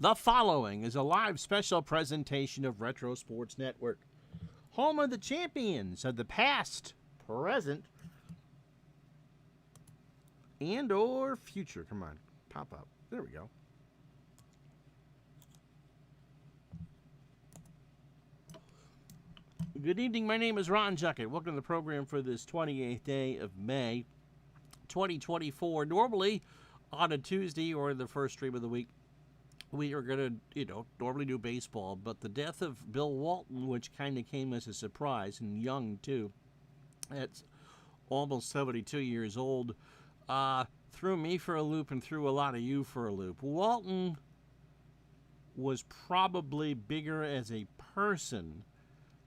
The following is a live special presentation of Retro Sports Network, home of the champions of the past, present, and or future. Come on, pop up. There we go. Good evening. My name is Ron Juckett. Welcome to the program for this 28th day of May, 2024. Normally on a Tuesday or the first stream of the week, we are going to, normally do baseball, but the death of Bill Walton, which kind of came as a surprise, and young too, at almost 72 years old, threw me for a loop and threw a lot of you for a loop. Walton was probably bigger as a person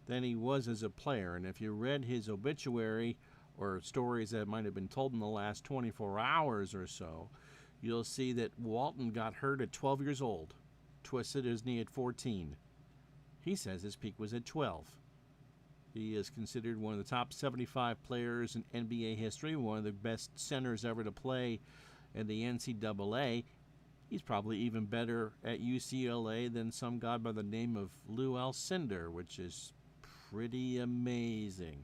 than he was as a player, and if you read his obituary or stories that might have been told in the last 24 hours or so, you'll see that Walton got hurt at 12 years old, twisted his knee at 14. He says his peak was at 12. He is considered one of the top 75 players in NBA history, one of the best centers ever to play in the NCAA. He's probably even better at UCLA than some guy by the name of Lou Alcindor, which is pretty amazing.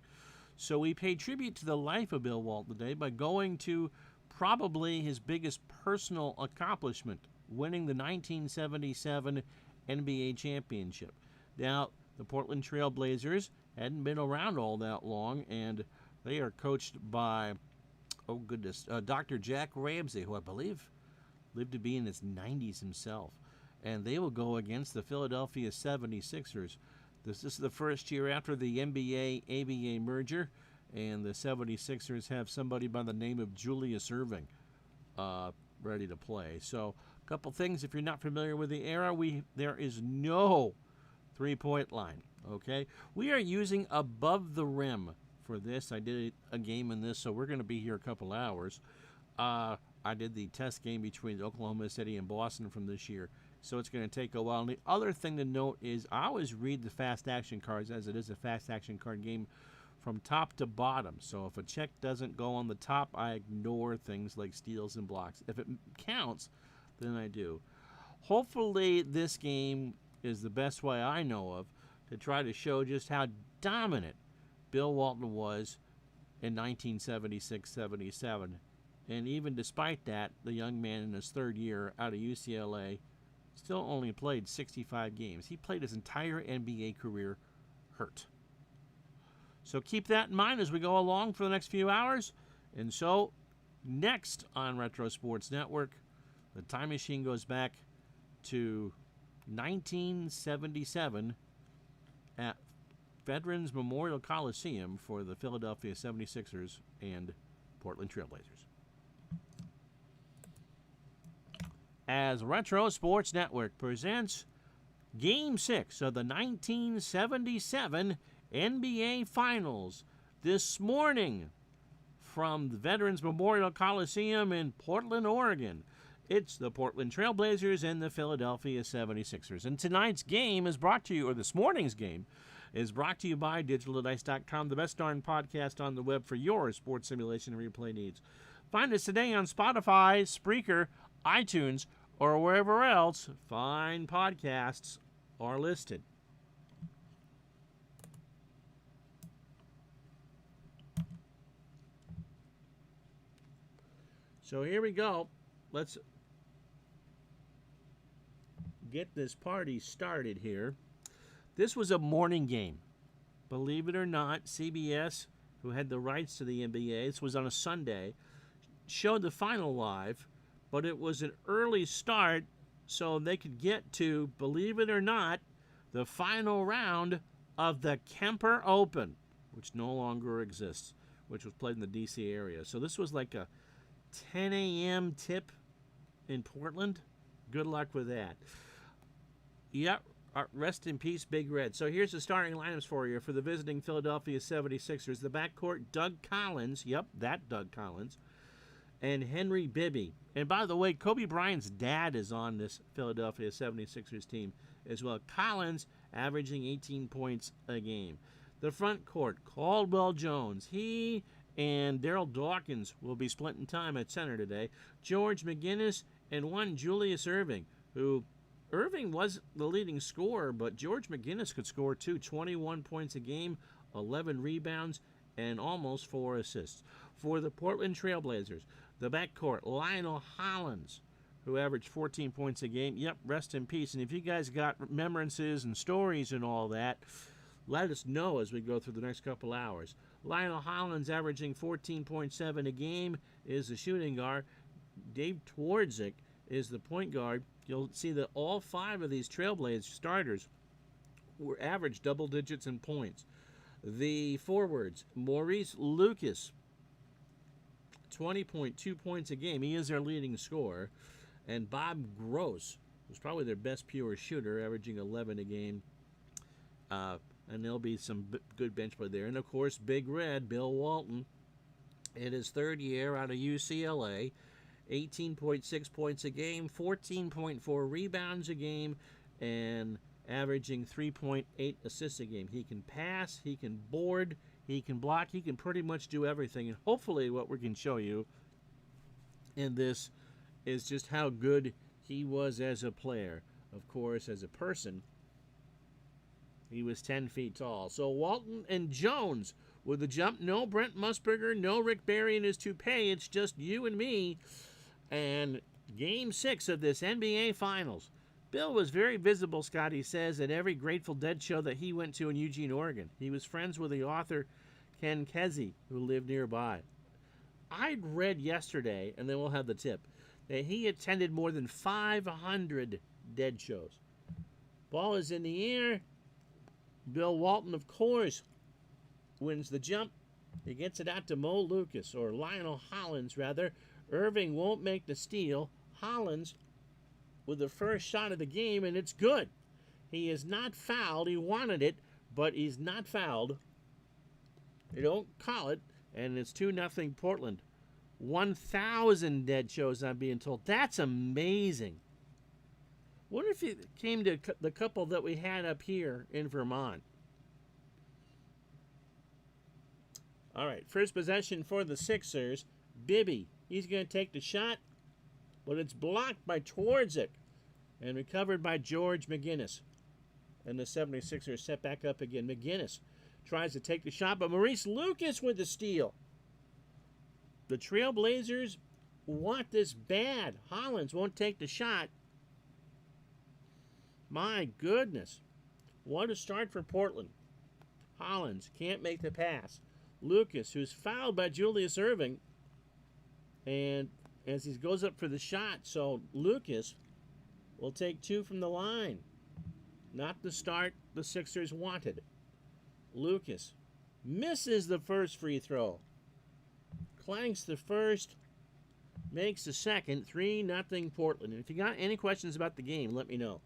So we pay tribute to the life of Bill Walton today by going to probably his biggest personal accomplishment, winning the 1977 NBA championship. Now, the Portland Trail Blazers hadn't been around all that long, and they are coached by, Dr. Jack Ramsey, who I believe lived to be in his 90s himself. And they will go against the Philadelphia 76ers. This is the first year after the NBA-ABA merger, and the 76ers have somebody by the name of Julius Erving ready to play. So a couple things, if you're not familiar with the era, there is no three-point line, okay? We are using above the rim for this. I did a game in this, so we're going to be here a couple hours. I did the test game between Oklahoma City and Boston from this year, so it's going to take a while. And the other thing to note is I always read the fast action cards, as it is a fast action card game, from top to bottom. So if a check doesn't go on the top, I ignore things like steals and blocks. If it counts, then I do. Hopefully this game is the best way I know of to try to show just how dominant Bill Walton was in 1976-77. And even despite that, the young man in his third year out of UCLA still only played 65 games. He played his entire NBA career hurt. So keep that in mind as we go along for the next few hours. And so, next on Retro Sports Network, the time machine goes back to 1977 at Veterans Memorial Coliseum for the Philadelphia 76ers and Portland Trail Blazers. As Retro Sports Network presents Game 6 of the 1977 NBA Finals this morning from the Veterans Memorial Coliseum in Portland, Oregon. It's the Portland Trail Blazers and the Philadelphia 76ers. And tonight's game is brought to you, or this morning's game, is brought to you by DigitalDice.com, the best darn podcast on the web for your sports simulation and replay needs. Find us today on Spotify, Spreaker, iTunes, or wherever else fine podcasts are listed. So here we go. Let's get this party started here. This was a morning game. Believe it or not, CBS, who had the rights to the NBA, this was on a Sunday, showed the final live, but it was an early start so they could get to, believe it or not, the final round of the Kemper Open, which no longer exists, which was played in the D.C. area. So this was like a 10 a.m. tip in Portland. Good luck with that. Yep, rest in peace, Big Red. So here's the starting lineups for you for the visiting Philadelphia 76ers. The backcourt, Doug Collins. Yep, that Doug Collins. And Henry Bibby. And by the way, Kobe Bryant's dad is on this Philadelphia 76ers team as well. Collins averaging 18 points a game. The front court, Caldwell Jones. He and Daryl Dawkins will be splitting time at center today. George McGinnis and one Julius Erving, who Irving was the leading scorer, but George McGinnis could score too. 21 points a game, 11 rebounds, and almost 4 assists. For the Portland Trailblazers, the backcourt, Lionel Hollins, who averaged 14 points a game. Yep, rest in peace. And if you guys got remembrances and stories and all that, let us know as we go through the next couple hours. Lionel Hollins averaging 14.7 a game is the shooting guard. Dave Twardzik is the point guard. You'll see that all 5 of these Trailblazers starters were average double digits in points. The forwards, Maurice Lucas, 20.2 points a game. He is their leading scorer. And Bob Gross was probably their best pure shooter, averaging 11 a game. And there'll be some good bench play there. And, of course, Big Red, Bill Walton, in his 3rd year out of UCLA, 18.6 points a game, 14.4 rebounds a game, and averaging 3.8 assists a game. He can pass, he can board, he can block, he can pretty much do everything. And hopefully what we can show you in this is just how good he was as a player. Of course, as a person, he was 10 feet tall. So Walton and Jones with the jump. No Brent Musburger, no Rick Barry and his toupee. It's just you and me. And Game 6 of this NBA Finals. Bill was very visible, Scotty says, at every Grateful Dead show that he went to in Eugene, Oregon. He was friends with the author Ken Kesey, who lived nearby. I'd read yesterday, and then we'll have the tip, that he attended more than 500 Dead shows. Ball is in the air. Bill Walton, of course, wins the jump. He gets it out to Mo Lucas, or Lionel Hollins, rather. Irving won't make the steal. Hollins with the first shot of the game, and it's good. He is not fouled. He wanted it, but he's not fouled. They don't call it, and it's 2-0 Portland. 1,000 Dead shows, I'm being told. That's amazing. What if it came to the couple that we had up here in Vermont? All right, first possession for the Sixers. Bibby, he's going to take the shot, but it's blocked by Twardzik and recovered by George McGinnis. And the 76ers set back up again. McGinnis tries to take the shot, but Maurice Lucas with the steal. The Trailblazers want this bad. Hollins won't take the shot. My goodness. What a start for Portland. Hollins can't make the pass. Lucas, who's fouled by Julius Irving, and as he goes up for the shot, so Lucas will take 2 from the line. Not the start the Sixers wanted. Lucas misses the first free throw. Clanks the first, makes the second. 3-0 Portland. And if you got any questions about the game, let me know.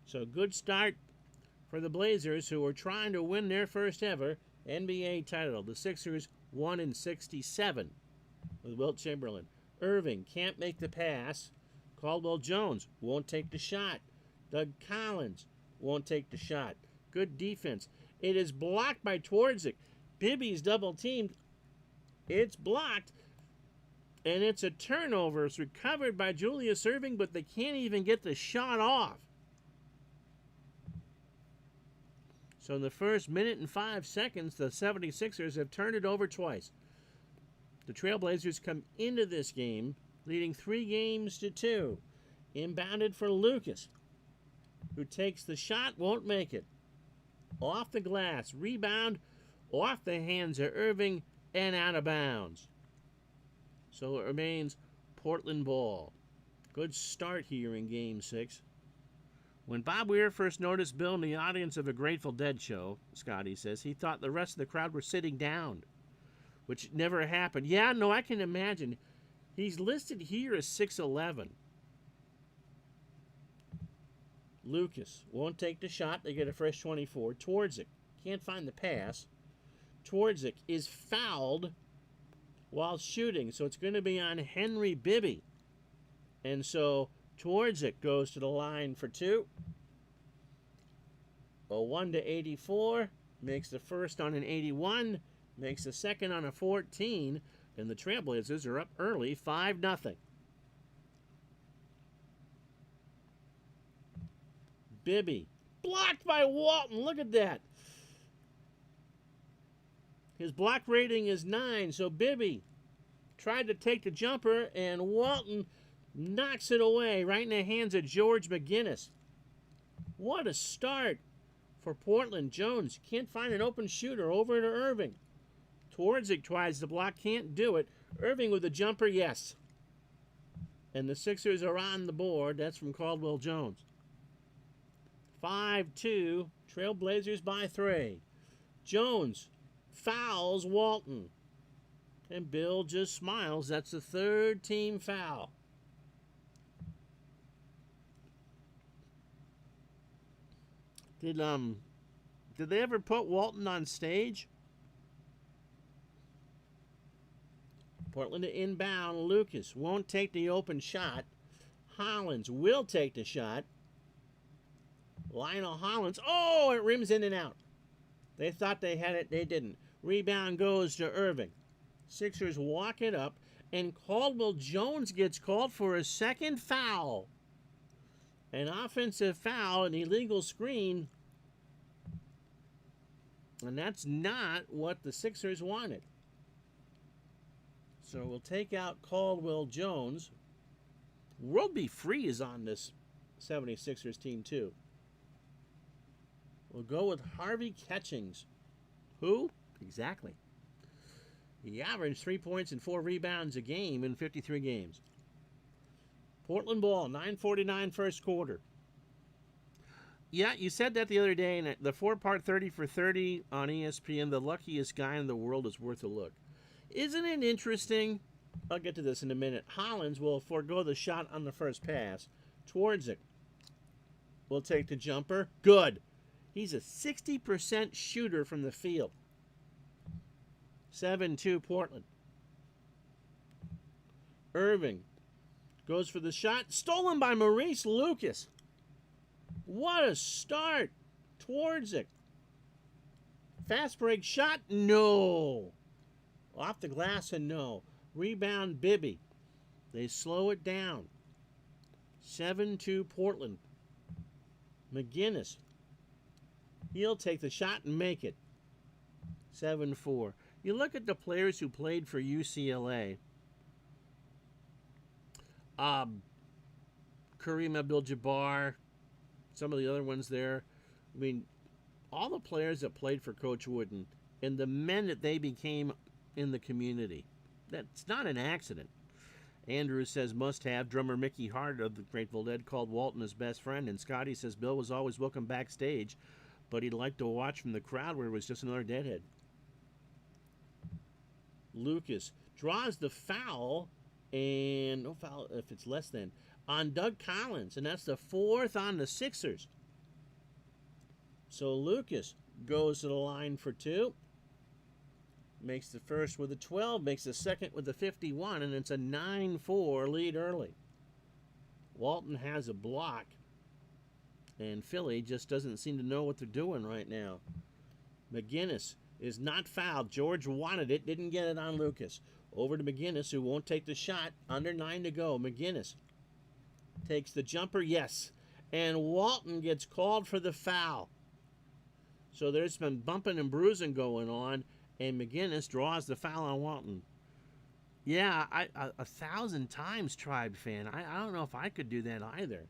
So good start for the Blazers, who are trying to win their first ever NBA title. The Sixers won in 67 with Wilt Chamberlain. Irving can't make the pass. Caldwell Jones won't take the shot. Doug Collins won't take the shot. Good defense. It is blocked by Twardzik. Bibby's double teamed. It's blocked. And it's a turnover. It's recovered by Julius Irving, but they can't even get the shot off. So in the first minute and 5 seconds, the 76ers have turned it over twice. The Trailblazers come into this game leading 3-2. Inbounded for Lucas, who takes the shot, won't make it. Off the glass, rebound, off the hands of Irving, and out of bounds. So it remains Portland ball. Good start here in Game 6. When Bob Weir first noticed Bill in the audience of a Grateful Dead show, Scotty says, he thought the rest of the crowd were sitting down, which never happened. Yeah, no, I can imagine. He's listed here as 6'11". Lucas won't take the shot. They get a fresh 24. Twardzik can't find the pass. Twardzik is fouled while shooting, so it's going to be on Henry Bibby. And so Twardzik goes to the line for 2. A 1-84, makes the first on an 81, makes the second on a 14, and the Trailblazers are up early, 5-0. Bibby. Blocked by Walton. Look at that. His block rating is 9, so Bibby tried to take the jumper, and Walton knocks it away right in the hands of George McGinnis. What a start for Portland. Jones can't find an open shooter. Over to Irving. Twardzik tries the block, can't do it. Irving with a jumper, yes. And the Sixers are on the board. That's from Caldwell Jones. 5-2, Trailblazers by 3. Jones fouls Walton. And Bill just smiles. That's the third team foul. Did they ever put Walton on stage? Portland to inbound. Lucas won't take the open shot. Hollins will take the shot. Lionel Hollins. Oh, it rims in and out. They thought they had it. They didn't. Rebound goes to Irving. Sixers walk it up, and Caldwell Jones gets called for a second foul. An offensive foul, an illegal screen. And that's not what the Sixers wanted. So we'll take out Caldwell Jones. World Be Free is on this 76ers team too. We'll go with Harvey Catchings. Who? Exactly. He averaged 3 points and 4 rebounds a game in 53 games. Portland ball, 9:49 first quarter. Yeah, you said that the other day, and the 4-part 30 for 30 on ESPN, the luckiest guy in the world is worth a look. Isn't it interesting? I'll get to this in a minute. Hollins will forego the shot on the first pass. Twardzik will take the jumper. Good. He's a 60% shooter from the field. 7-2 Portland. Irving goes for the shot. Stolen by Maurice Lucas. What a start. Twardzik. Fast break shot. No. Off the glass and no. Rebound Bibby. They slow it down. 7-2 Portland. McGinnis. He'll take the shot and make it. 7-4. You look at the players who played for UCLA. Kareem Abdul-Jabbar, some of the other ones there. I mean, all the players that played for Coach Wooden and the men that they became in the community. That's not an accident. Andrew says must-have. Drummer Mickey Hart of the Grateful Dead called Walton his best friend. And Scotty says Bill was always welcome backstage, but he'd like to watch from the crowd where it was just another deadhead. Lucas draws the foul, and no foul if it's less than, on Doug Collins, and that's the 4th on the Sixers. So Lucas goes to the line for 2. Makes the first with a 12, makes the second with a 51, and it's a 9-4 lead early. Walton has a block, and Philly just doesn't seem to know what they're doing right now. McGinnis is not fouled. George wanted it, didn't get it on Lucas. Over to McGinnis, who won't take the shot. Under 9 to go. McGinnis takes the jumper, yes. And Walton gets called for the foul. So there's been bumping and bruising going on, and McGinnis draws the foul on Walton. Yeah, 1,000 times, Tribe fan. I don't know if I could do that either.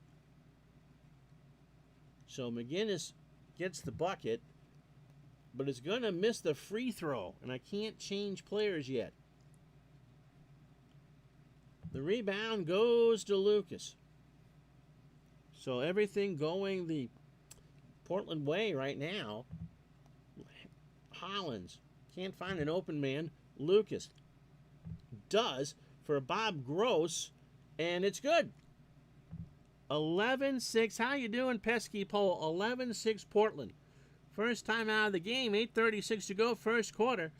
So McGinnis gets the bucket, but is going to miss the free throw, and I can't change players yet. The rebound goes to Lucas. So everything going the Portland way right now. Hollins can't find an open man. Lucas does for Bob Gross, and it's good. 11-6. How you doing, pesky pole? 11-6 Portland. First time out of the game, 8:36 to go, first quarter.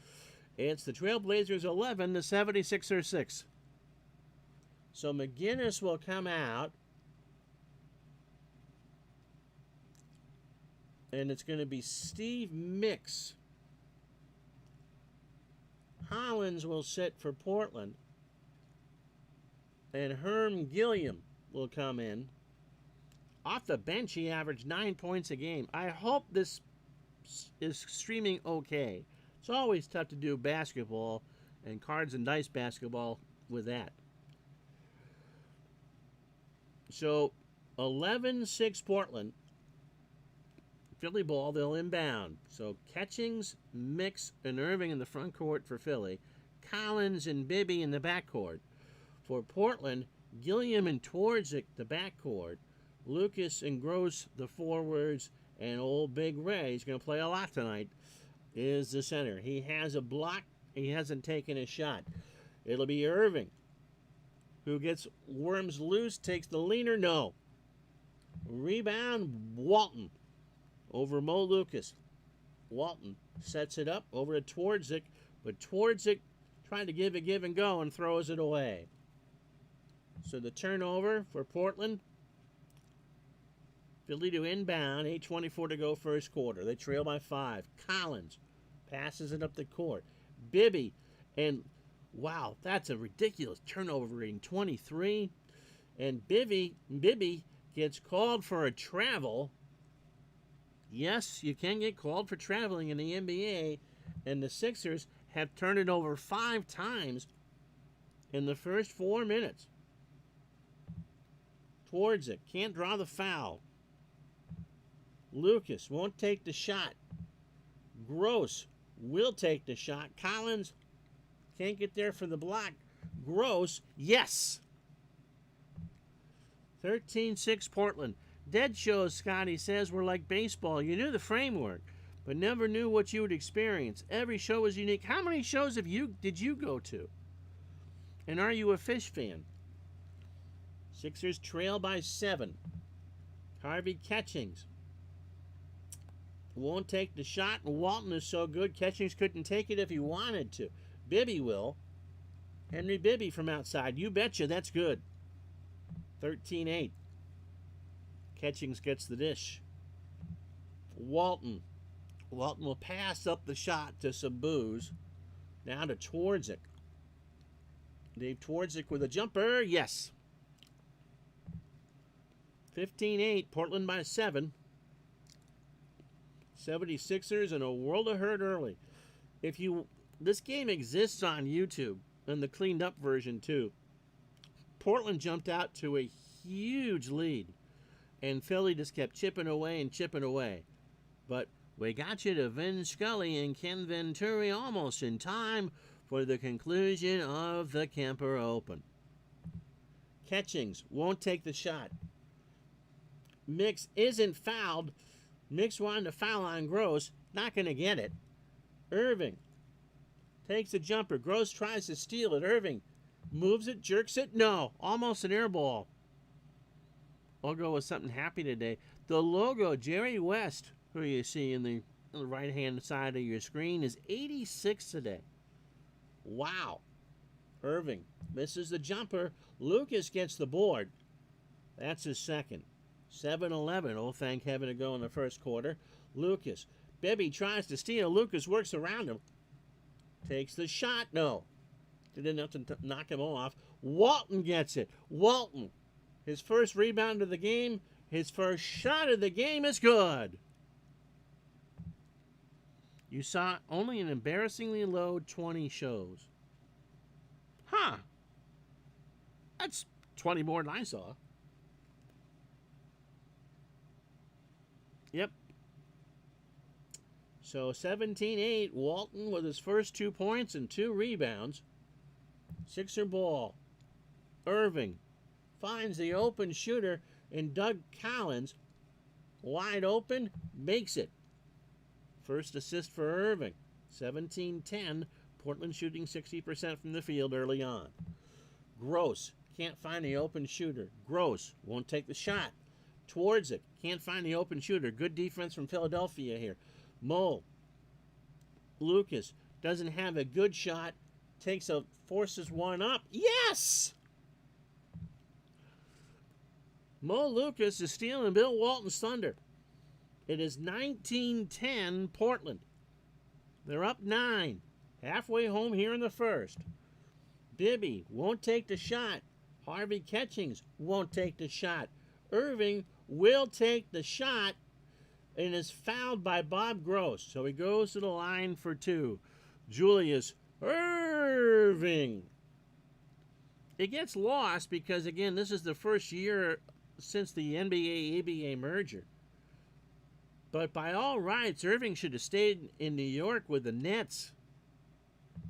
It's the Trailblazers 11, the 76ers 6. So McGinnis will come out. And it's going to be Steve Mix. Hollins will sit for Portland. And Herm Gilliam will come in. Off the bench, he averaged 9 points a game. I hope this is streaming okay. It's always tough to do basketball and cards and dice basketball with that. So 11-6 Portland. Philly ball, they'll inbound. So Catchings, Mix, and Irving in the front court for Philly. Collins and Bibby in the backcourt. For Portland, Gilliam and Twardzik, the backcourt. Lucas and Gross, the forwards. And old Big Ray, he's going to play a lot tonight, is the center. He has a block. He hasn't taken a shot. It'll be Irving, who gets worms loose, takes the leaner. No. Rebound, Walton over Mo Lucas. Walton sets it up over to Twardzik, but Twardzik trying to give and go and throws it away. So the turnover for Portland. Philly to inbound, 8:24 to go first quarter. They trail by 5. Collins passes it up the court. Bibby, and wow, that's a ridiculous turnover rating, 23. And Bibby gets called for a travel. Yes, you can get called for traveling in the NBA, and the Sixers have turned it over 5 times in the first 4 minutes. Twardzik can't draw the foul. Lucas won't take the shot. Gross will take the shot. Collins can't get there for the block. Gross, yes. 13-6 Portland. Dead shows, Scotty says, were like baseball. You knew the framework, but never knew what you would experience. Every show was unique. How many shows did you go to? And are you a Fish fan? Sixers trail by 7. Harvey Catchings won't take the shot, and Walton is so good, Catchings couldn't take it if he wanted to. Bibby will. Henry Bibby from outside. You betcha, that's good. 13-8. Catchings gets the dish. Walton. Walton will pass up the shot to Sabuz. Now to Twardzik. Dave Twardzik with a jumper. Yes. 15-8. Portland by 7. 76ers in a world of hurt early. This game exists on YouTube and the cleaned up version too. Portland jumped out to a huge lead, and Philly just kept chipping away and chipping away. But we got you to Vin Scully and Ken Venturi almost in time for the conclusion of the Kemper Open. Catchings won't take the shot. Mix isn't fouled. Mix wanted to foul on Gross. Not going to get it. Irving takes a jumper. Gross tries to steal it. Irving moves it, jerks it. No. Almost an air ball. I'll go with something happy today. The logo, Jerry West, who you see on the right-hand side of your screen, is 86 today. Wow. Irving misses the jumper. Lucas gets the board. That's his second. 7-11. Oh, thank heaven to go in the first quarter. Lucas. Bibby tries to steal. Lucas works around him. Takes the shot. No. Did enough to knock him off. Walton gets it. Walton. His first rebound of the game. His first shot of the game is good. You saw only an embarrassingly low 20 shows. Huh. That's 20 more than I saw. Yep. So 17-8, Walton with his first 2 points and 2 rebounds. Sixer ball. Irving finds the open shooter in Doug Collins. Wide open, makes it. First assist for Irving. 17-10, Portland shooting 60% from the field early on. Gross can't find the open shooter. Gross won't take the shot. Twardzik can't find the open shooter. Good defense from Philadelphia here. Mo Lucas doesn't have a good shot. Forces one up. Yes! Mo Lucas is stealing Bill Walton's thunder. It is 19-10 Portland. They're up 9. Halfway home here in the first. Bibby won't take the shot. Harvey Catchings won't take the shot. Irving will take the shot and is fouled by Bob Gross. So he goes to the line for two. Julius Irving. It gets lost because, again, this is the first year since the NBA-ABA merger. But by all rights, Irving should have stayed in New York with the Nets.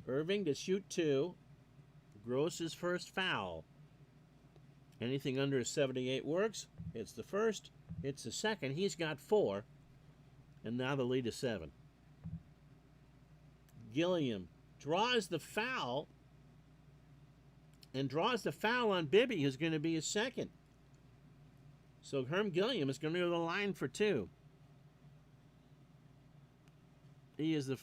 Irving to shoot two. Gross's first foul. Anything under 78 works. It's the first. It's the second. He's got 4. And now the lead is 7. Gilliam draws the foul. And draws the foul on Bibby, who's going to be his second. So Herm Gilliam is going to go to the line for 2. He is the...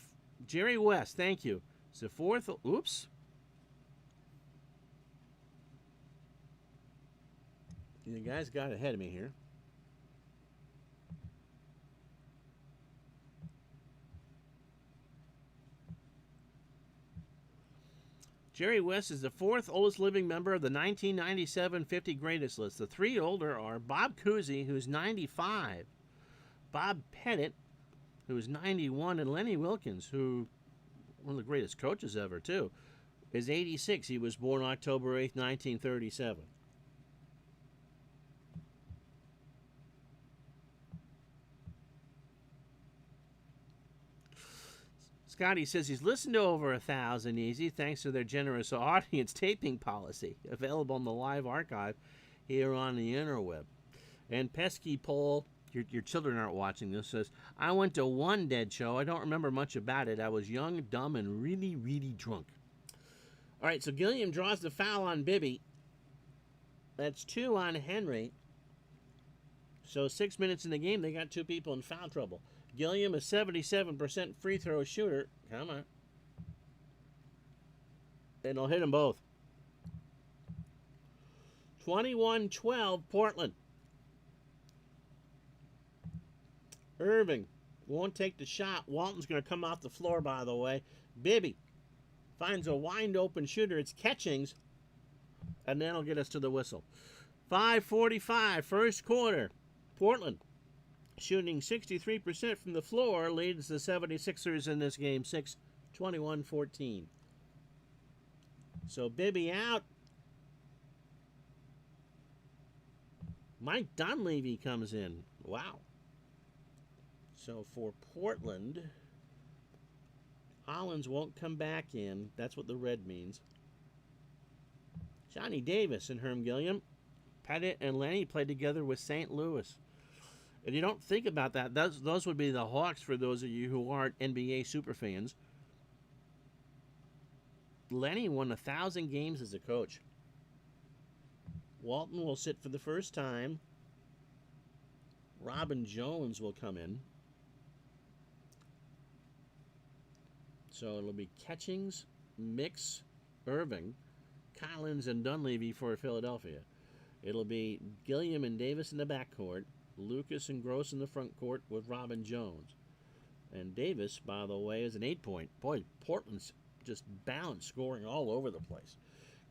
Jerry West, thank you. It's the 4th... Oops. The guys got ahead of me here. Jerry West is the 4th oldest living member of the 1997 50 Greatest list. The 3 older are Bob Cousy, who's 95, Bob Pettit, who's 91, and Lenny Wilkins, who, one of the greatest coaches ever, too, is 86. He was born October 8th, 1937. Scotty says he's listened to over 1,000 easy thanks to their generous audience taping policy available in the live archive here on the interweb. And Pesky Paul, your children aren't watching this, says, I went to one Dead show. I don't remember much about it. I was young, dumb, and really, really drunk. All right, so Gilliam draws the foul on Bibby. That's 2 on Henry. So 6 minutes in the game, they got 2 people in foul trouble. Gilliam, a 77% free throw shooter. Come on. And he'll hit them both. 21-12, Portland. Irving won't take the shot. Walton's going to come off the floor, by the way. Bibby finds a wind-open shooter. It's Catchings. And that'll get us to the whistle. 5:45, first quarter. Portland shooting 63% from the floor, leads the 76ers in this game 21-14. So Bibby out. Mike Dunleavy comes in. Wow. So for Portland, Hollins won't come back in. That's what the red means. Johnny Davis and Herm Gilliam. Pettit and Lenny played together with St. Louis. And you don't think about that. Those would be the Hawks for those of you who aren't NBA superfans. Lenny won 1,000 games as a coach. Walton will sit for the first time. Robin Jones will come in. So it'll be Catchings, Mix, Irving, Collins, and Dunleavy for Philadelphia. It'll be Gilliam and Davis in the backcourt. Lucas and Gross in the front court with Robin Jones. And Davis, by the way, is an 8-point. Boy, Portland's just balanced, scoring all over the place.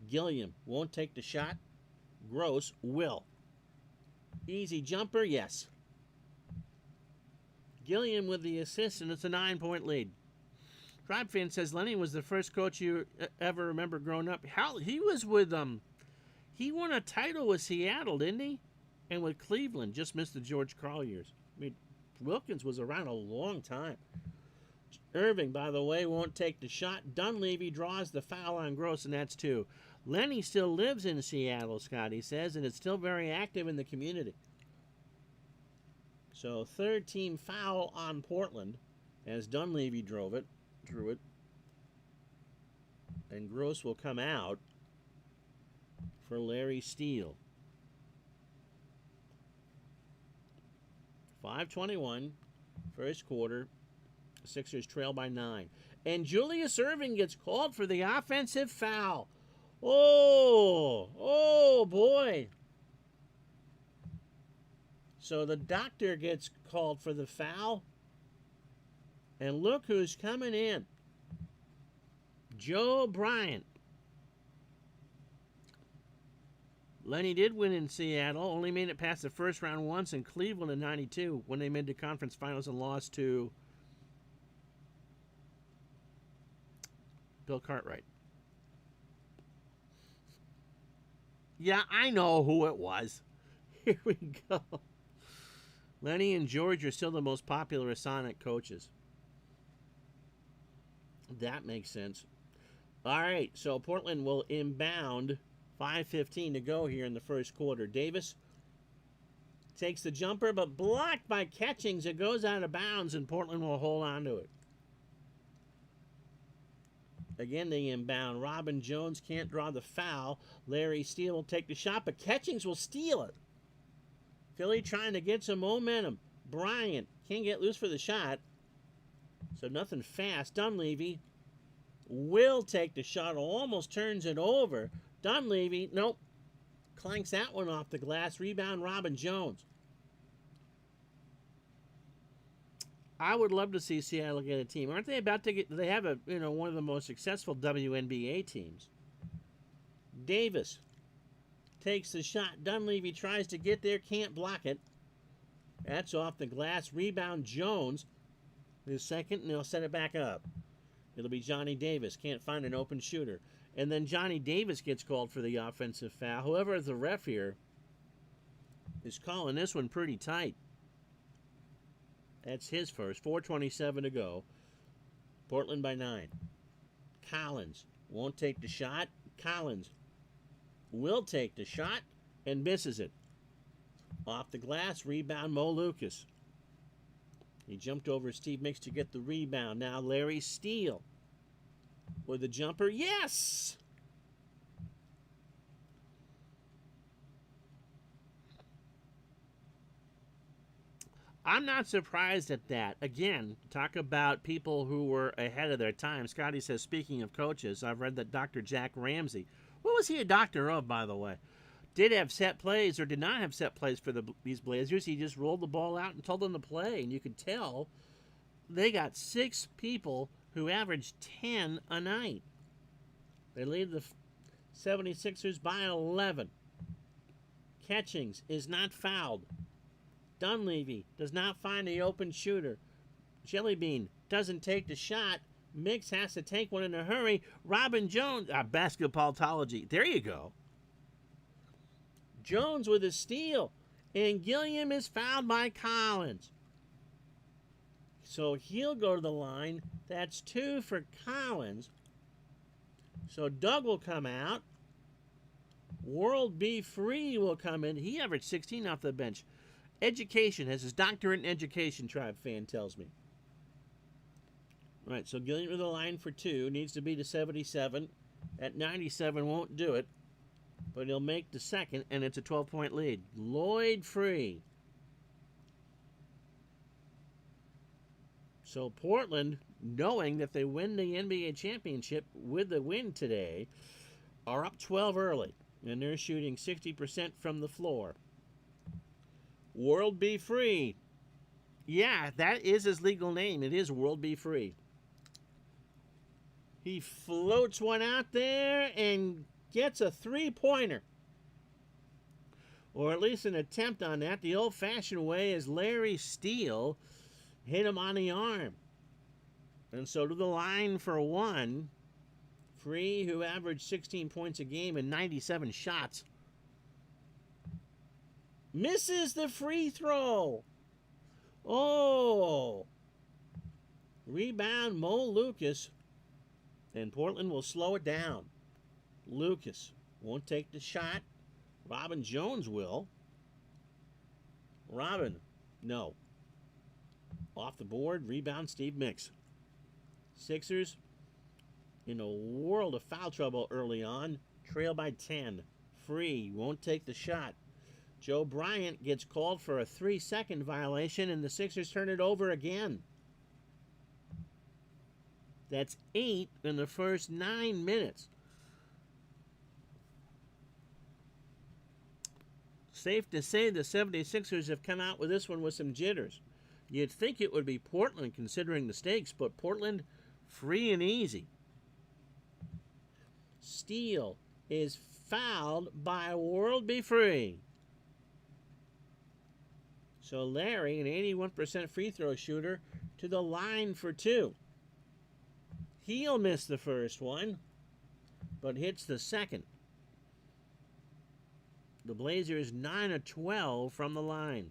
Gilliam won't take the shot. Gross will. Easy jumper, yes. Gilliam with the assist, and it's a 9-point lead. Tribe fan says Lenny was the first coach you ever remember growing up. How he was with he won a title with Seattle, didn't he? And with Cleveland, just missed the George Karl years. I mean, Wilkins was around a long time. Irving, by the way, won't take the shot. Dunleavy draws the foul on Gross, and that's 2. Lenny still lives in Seattle, Scotty says, and is still very active in the community. So, third team foul on Portland as Dunleavy drew it. And Gross will come out for Larry Steele. 5:21, first quarter. Sixers trail by 9. And Julius Irving gets called for the offensive foul. Oh boy. So the doctor gets called for the foul. And look who's coming in. Joe Bryant. Lenny did win in Seattle, only made it past the first round once in Cleveland in 92 when they made the conference finals and lost to Bill Cartwright. Yeah, I know who it was. Here we go. Lenny and George are still the most popular Sonic coaches. That makes sense. All right, so Portland will inbound. 5:15 to go here in the first quarter. Davis takes the jumper, but blocked by Catchings. It goes out of bounds, and Portland will hold on to it. Again, they inbound. Robin Jones can't draw the foul. Larry Steele will take the shot, but Catchings will steal it. Philly trying to get some momentum. Bryant can't get loose for the shot, so nothing fast. Dunleavy will take the shot, almost turns it over. Dunleavy, nope, clanks that one off the glass. Rebound, Robin Jones. I would love to see Seattle get a team. Aren't they about to get? They have a one of the most successful WNBA teams. Davis takes the shot. Dunleavy tries to get there, can't block it. That's off the glass. Rebound, Jones. His second, and they'll set it back up. It'll be Johnny Davis. Can't find an open shooter. And then Johnny Davis gets called for the offensive foul. Whoever is the ref here is calling this one pretty tight. That's his first. 4:27 to go. Portland by 9. Collins won't take the shot. Collins will take the shot and misses it. Off the glass, rebound, Mo Lucas. He jumped over Steve Mix to get the rebound. Now Larry Steele with a jumper. Yes! I'm not surprised at that. Again, talk about people who were ahead of their time. Scotty says, speaking of coaches, I've read that Dr. Jack Ramsey, what was he a doctor of, by the way, did have set plays or did not have set plays for these Blazers. He just rolled the ball out and told them to play. And you could tell they got 6 people who averaged 10 a night. They lead the 76ers by 11. Catchings is not fouled. Dunleavy does not find the open shooter. Jellybean doesn't take the shot. Mix has to take one in a hurry. Robin Jones, basketballology. There you go. Jones with a steal. And Gilliam is fouled by Collins. So he'll go to the line. That's 2 for Collins. So Doug will come out. World B. Free will come in. He averaged 16 off the bench. Education, has his doctorate in education, Tribe fan tells me. All right, so Gilliam to the line for 2. Needs to be to 77. At 97 won't do it. But he'll make the second, and it's a 12-point lead. Lloyd Free. So Portland, knowing that they win the NBA championship with the win today, are up 12 early. And they're shooting 60% from the floor. World Be Free. Yeah, that is his legal name. It is World Be Free. He floats one out there and gets a 3-pointer. Or at least an attempt on that. The old-fashioned way is Larry Steele hit him on the arm. And so to the line for 1. Free, who averaged 16 points a game and 97 shots. Misses the free throw. Oh. Rebound, Mo Lucas. And Portland will slow it down. Lucas won't take the shot. Robin Jones will. Robin, no. Off the board, rebound, Steve Mix. Sixers in a world of foul trouble early on. Trail by 10. Free, won't take the shot. Joe Bryant gets called for a 3-second violation, and the Sixers turn it over again. That's 8 in the first 9 minutes. Safe to say the 76ers have come out with this one with some jitters. You'd think it would be Portland considering the stakes, but Portland free and easy. Steele is fouled by World Be Free. So Larry, an 81% free throw shooter, to the line for 2. He'll miss the first one, but hits the second. The Blazers 9 of 12 from the line.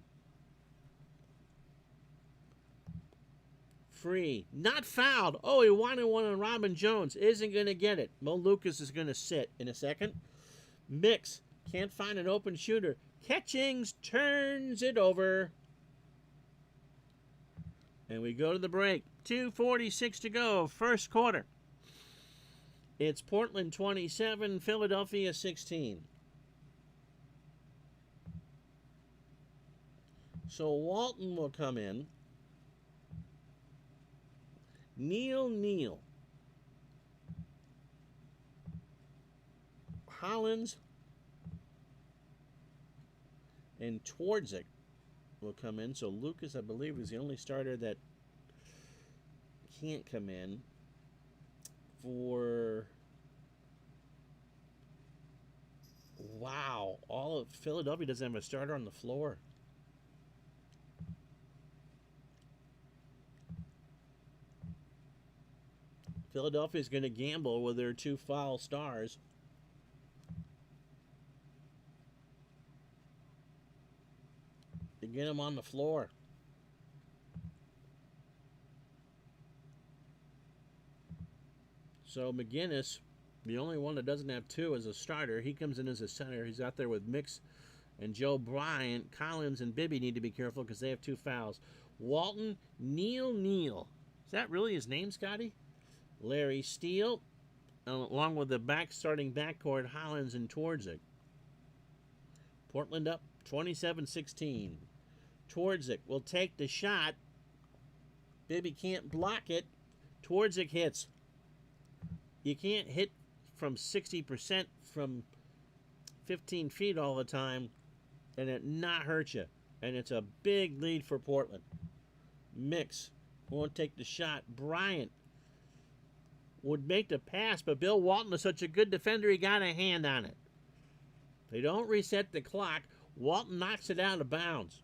Free. Not fouled. Oh, he wanted one on Robin Jones. Isn't going to get it. Mo Lucas is going to sit in a second. Mix. Can't find an open shooter. Catchings turns it over. And we go to the break. 2:46 to go. First quarter. It's Portland 27, Philadelphia 16. So Walton will come in. Neal. Hollins and Twardzik will come in. So Lucas, I believe, is the only starter that can't come in for... Wow. All of Philadelphia doesn't have a starter on the floor. Philadelphia is going to gamble with their 2 foul stars. To get them on the floor. So McGinnis, the only one that doesn't have 2 as a starter, he comes in as a center. He's out there with Mix and Joe Bryant. Collins and Bibby need to be careful because they have 2 fouls. Walton, Neal. Is that really his name, Scotty? Larry Steele, along with the starting backcourt, Hollins and Twardzik. Portland up 27-16. Twardzik will take the shot. Bibby can't block it. Twardzik hits. You can't hit from 60% from 15 feet all the time and it not hurt you. And it's a big lead for Portland. Mix won't take the shot. Bryant would make the pass, but Bill Walton is such a good defender, he got a hand on it. They don't reset the clock. Walton knocks it out of bounds.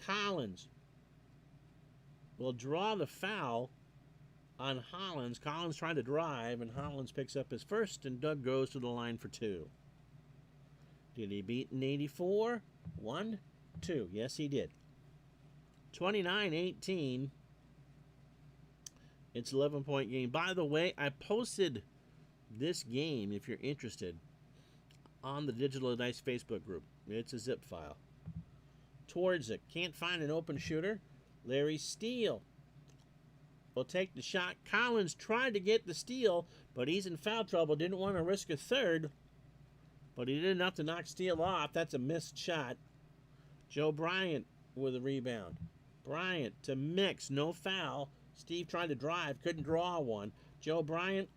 Collins will draw the foul on Hollins. Collins trying to drive, and Hollins picks up his first, and Doug goes to the line for 2. Did he beat in 84? 1, 2. Yes, he did. 29-18. It's an 11-point game. By the way, I posted this game, if you're interested, on the Digital Dice Facebook group. It's a zip file. Twardzik can't find an open shooter. Larry Steele will take the shot. Collins tried to get the steal, but he's in foul trouble. Didn't want to risk a third, but he did enough to knock Steele off. That's a missed shot. Joe Bryant with a rebound. Bryant to Mix, no foul. Steve tried to drive, couldn't draw one. Joe Bryant,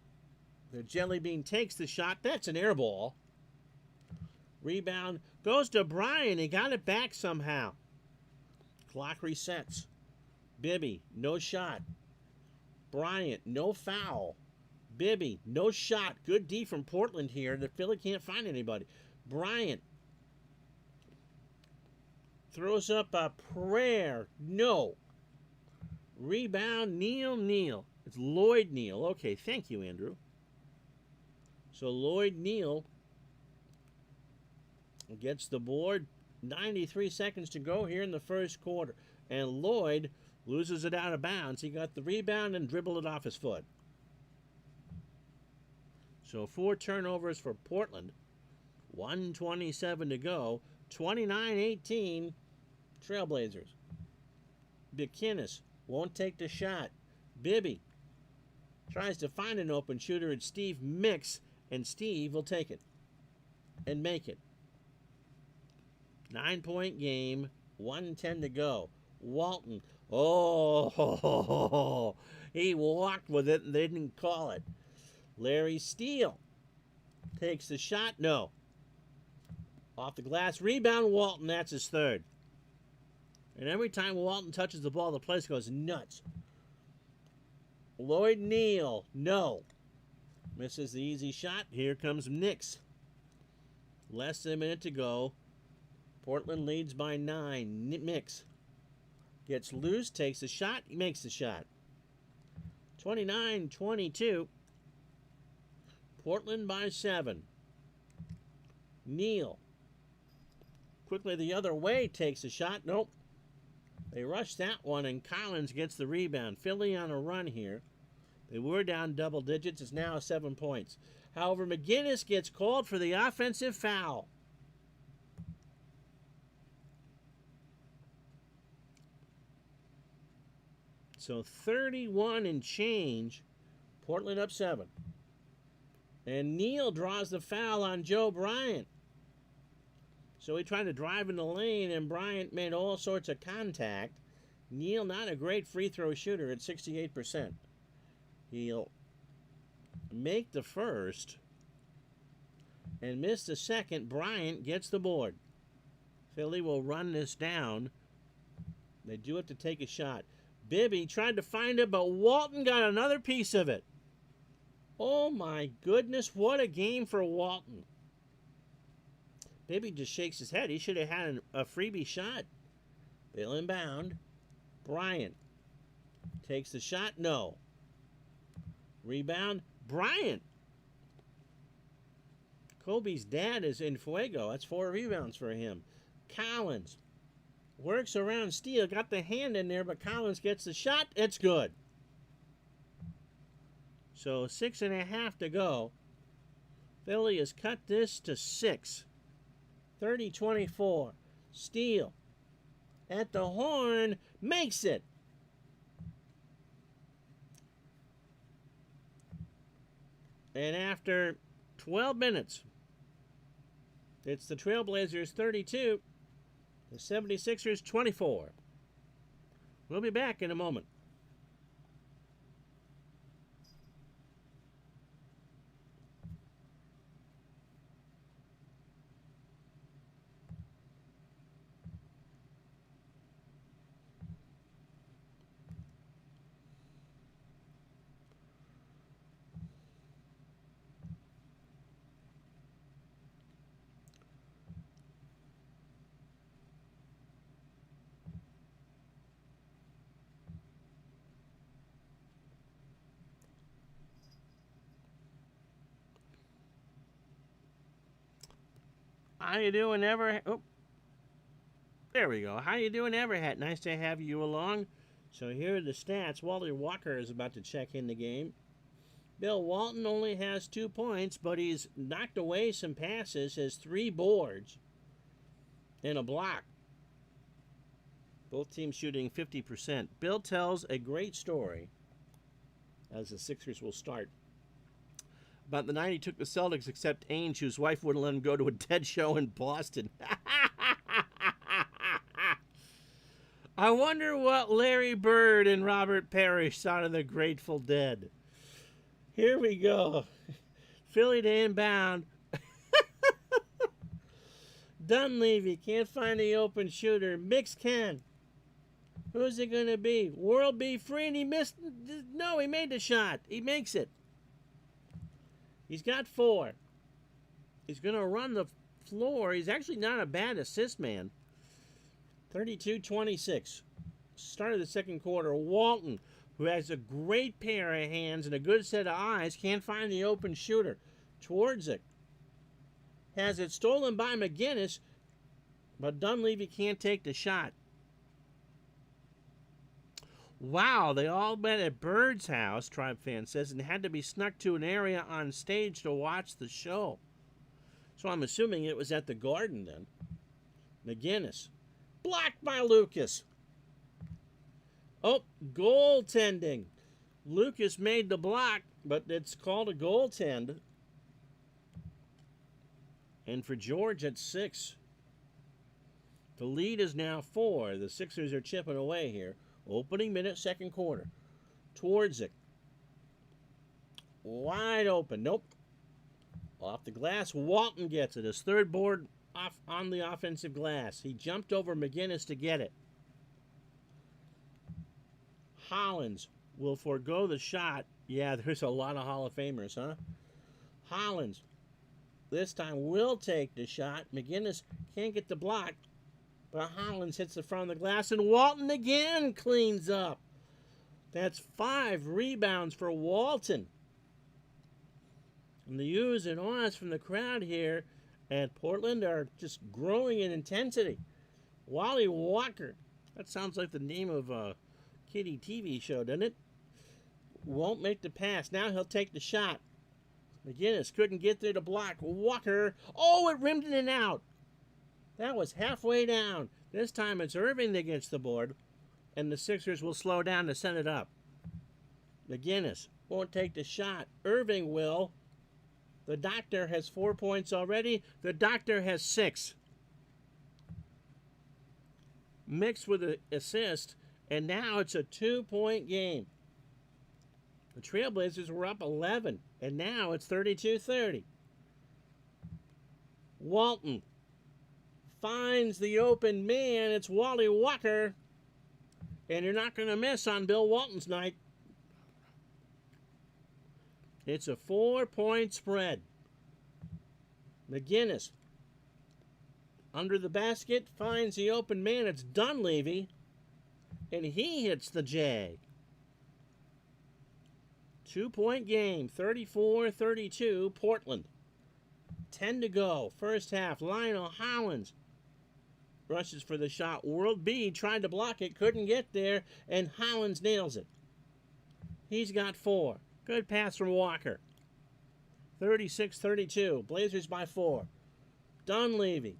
the jelly bean, takes the shot. That's an air ball. Rebound goes to Bryant. He got it back somehow. Clock resets. Bibby, no shot. Bryant, no foul. Bibby, no shot. Good D from Portland here. The Philly can't find anybody. Bryant throws up a prayer. No. Rebound, Neal. It's Lloyd Neal. Okay, thank you, Andrew. So Lloyd Neal gets the board. 93 seconds to go here in the first quarter. And Lloyd loses it out of bounds. He got the rebound and dribbled it off his foot. So 4 turnovers for Portland. 1:27 to go. 29-18, Trailblazers. McGinnis won't take the shot. Bibby tries to find an open shooter. It's Steve Mix, and Steve will take it and make it. 9-point game, 1:10 to go. Walton, he walked with it, and they didn't call it. Larry Steele takes the shot. No. Off the glass. Rebound, Walton. That's his third. And every time Walton touches the ball, the place goes nuts. Lloyd Neal, no. Misses the easy shot. Here comes Nix. Less than a minute to go. Portland leads by 9. Mix gets loose, takes a shot, he makes the shot. 29-22. Portland by 7. Neal quickly the other way, takes a shot. Nope. They rush that one, and Collins gets the rebound. Philly on a run here. They were down double digits. It's now 7 points. However, McGinnis gets called for the offensive foul. So 31 and change. Portland up 7. And Neal draws the foul on Joe Bryant. So he tried to drive in the lane, and Bryant made all sorts of contact. Neal, not a great free throw shooter at 68%. He'll make the first and miss the second. Bryant gets the board. Philly will run this down. They do have to take a shot. Bibby tried to find it, but Walton got another piece of it. Oh my goodness, what a game for Walton. Bibby just shakes his head. He should have had a freebie shot. Bill inbound. Bryant takes the shot. No. Rebound. Bryant. Kobe's dad is in fuego. That's 4 rebounds for him. Collins works around Steele. Got the hand in there, but Collins gets the shot. It's good. So 6.5 to go. Philly has cut this to 6. 30-24. Steele at the horn makes it. And after 12 minutes, it's the Trailblazers 32, the 76ers 24. We'll be back in a moment. How you doing, Everett? Oh, there we go. How you doing, Everett? Nice to have you along. So here are the stats. Wally Walker is about to check in the game. Bill Walton only has 2 points, but he's knocked away some passes, has 3 boards and a block. Both teams shooting 50%. Bill tells a great story, as the Sixers will start, about the night he took the Celtics, except Ainge, whose wife wouldn't let him go to a Dead show in Boston. I wonder what Larry Bird and Robert Parrish thought of the Grateful Dead. Here we go. Philly to inbound. Dunleavy can't find the open shooter. Mix can. Who's it going to be? World be free, and he missed. No, he made the shot. He makes it. He's got 4. He's going to run the floor. He's actually not a bad assist man. 32-26. Start of the second quarter. Walton, who has a great pair of hands and a good set of eyes, can't find the open shooter. Towards it. Has it stolen by McGinnis, but Dunleavy can't take the shot. Wow, they all met at Bird's house, Tribe Fan says, and had to be snuck to an area on stage to watch the show. So I'm assuming it was at the Garden then. McGinnis. Blocked by Lucas. Oh, goaltending. Lucas made the block, but it's called a goaltend. And for George at 6. The lead is now 4. The Sixers are chipping away here. Opening minute, second quarter. Towards it. Wide open. Nope. Off the glass. Walton gets it. His third board off on the offensive glass. He jumped over McGinnis to get it. Hollins will forego the shot. Yeah, there's a lot of Hall of Famers, huh? Hollins this time will take the shot. McGinnis can't get the block, but Hollins hits the front of the glass, and Walton again cleans up. That's 5 rebounds for Walton. And the oohs and ahs from the crowd here at Portland are just growing in intensity. Wally Walker, that sounds like the name of a kiddie TV show, doesn't it? Won't make the pass. Now he'll take the shot. McGinnis couldn't get there to block. Walker, oh, it rimmed in and out. That was halfway down. This time it's Irving that gets the board, and the Sixers will slow down to set it up. McGinnis won't take the shot. Irving will. The Doctor has 4 points already. The Doctor has 6. Mixed with an assist, and now it's a 2-point game. The Trailblazers were up 11, and now it's 32-30. Walton finds the open man. It's Wally Walker, and you're not going to miss on Bill Walton's night. It's a 4-point spread. McGinnis under the basket finds the open man. It's Dunleavy, and he hits the J. 2-point game, 34-32, Portland. 10 to go, first half. Lionel Hollins rushes for the shot. World B tried to block it, couldn't get there, and Hollins nails it. He's got 4. Good pass from Walker. 36-32, Blazers by 4. Dunleavy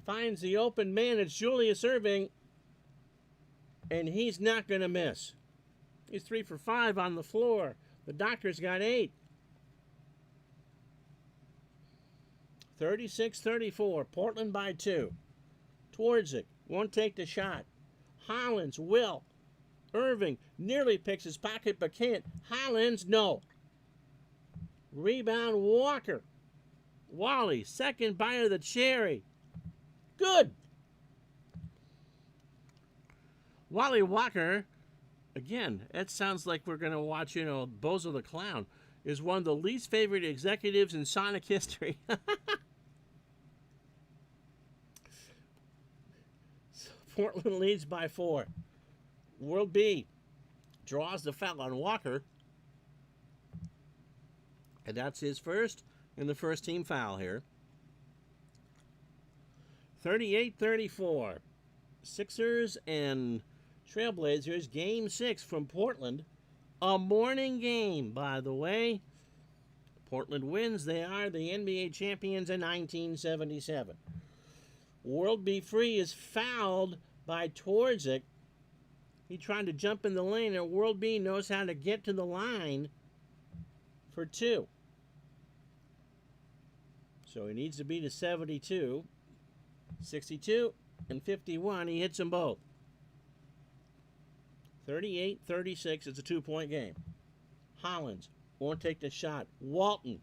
finds the open man. It's Julius Irving, and he's not going to miss. He's 3 for 5 on the floor. The Doctor's got 8. 36-34, Portland by 2. Towards it, won't take the shot. Hollins will. Irving nearly picks his pocket but can't. Hollins, no. Rebound, Walker. Wally, second bite of the cherry. Good. Wally Walker, again, that sounds like we're going to watch, Bozo the Clown, is one of the least favorite executives in Sonic history. Portland leads by 4. World B draws the foul on Walker, and that's his first and the first team foul here. 38-34. Sixers and Trailblazers, Game 6 from Portland. A morning game, by the way. Portland wins. They are the NBA champions in 1977. World B. Free is fouled by Twardzik. He tried to jump in the lane, and World B knows how to get to the line for 2. So he needs to beat a 72. 62 and 51. He hits them both. 38-36. It's a 2-point game. Hollins won't take the shot. Walton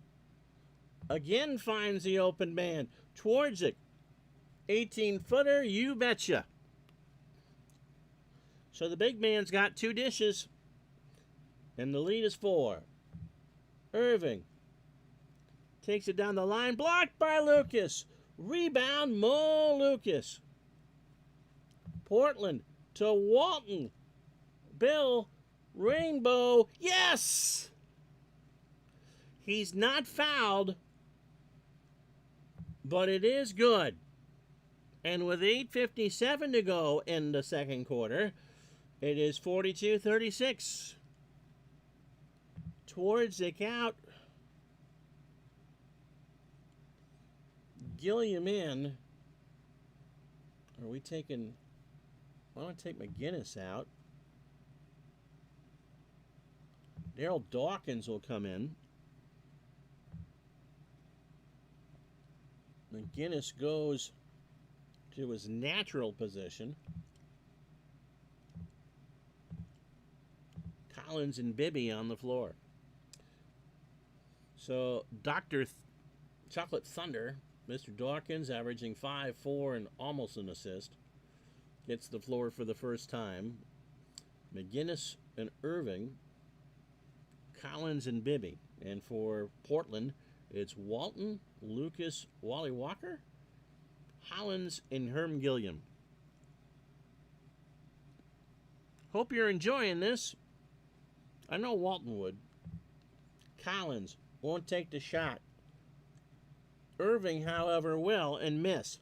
again finds the open man. Twardzik, 18-footer, you betcha. So the big man's got 2 dishes, and the lead is 4. Irving takes it down the line, blocked by Lucas. Rebound, Mo Lucas. Portland to Walton. Bill, Rainbow, yes! He's not fouled, but it is good. And with 8:57 to go in the second quarter, it is 42-36. Twardzik out. Gilliam in. Are we taking... I want to take McGinnis out. Daryl Dawkins will come in. McGinnis goes to his natural position. Collins and Bibby on the floor. So Dr. Chocolate Thunder, Mr. Dawkins, averaging 5, 4, and almost an assist, gets the floor for the first time. McGinnis and Irving, Collins and Bibby. And for Portland, it's Walton, Lucas, Wally Walker, Hollins, and Herm Gilliam. Hope you're enjoying this. I know Walton would. Collins won't take the shot. Irving, however, will and miss.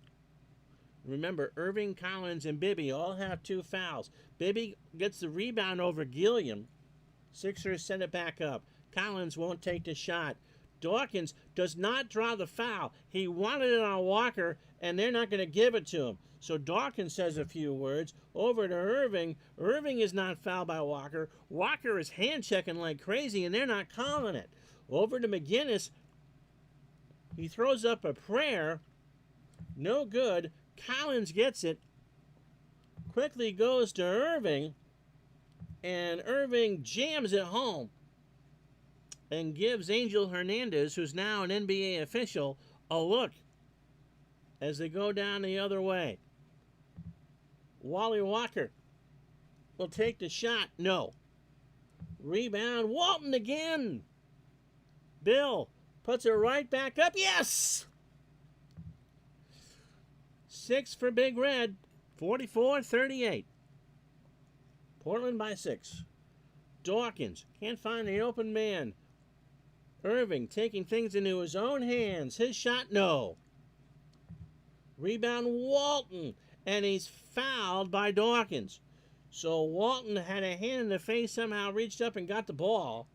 Remember, Irving, Collins, and Bibby all have 2 fouls. Bibby gets the rebound over Gilliam. Sixers send it back up. Collins won't take the shot. Dawkins does not draw the foul. He wanted it on Walker, and they're not going to give it to him. So Dawkins says a few words. Over to Irving. Irving is not fouled by Walker. Walker is hand-checking like crazy, and they're not calling it. Over to McGinnis. He throws up a prayer. No good. Collins gets it. Quickly goes to Irving. And Irving jams it home. And gives Angel Hernandez, who's now an NBA official, a look as they go down the other way. Wally Walker will take the shot. No. Rebound. Walton again. Bill puts it right back up. Yes! 6 for Big Red. 44-38. Portland by 6. Dawkins can't find the open man. Irving taking things into his own hands. His shot, no. Rebound, Walton. And he's fouled by Dawkins. So Walton had a hand in the face, somehow reached up and got the ball.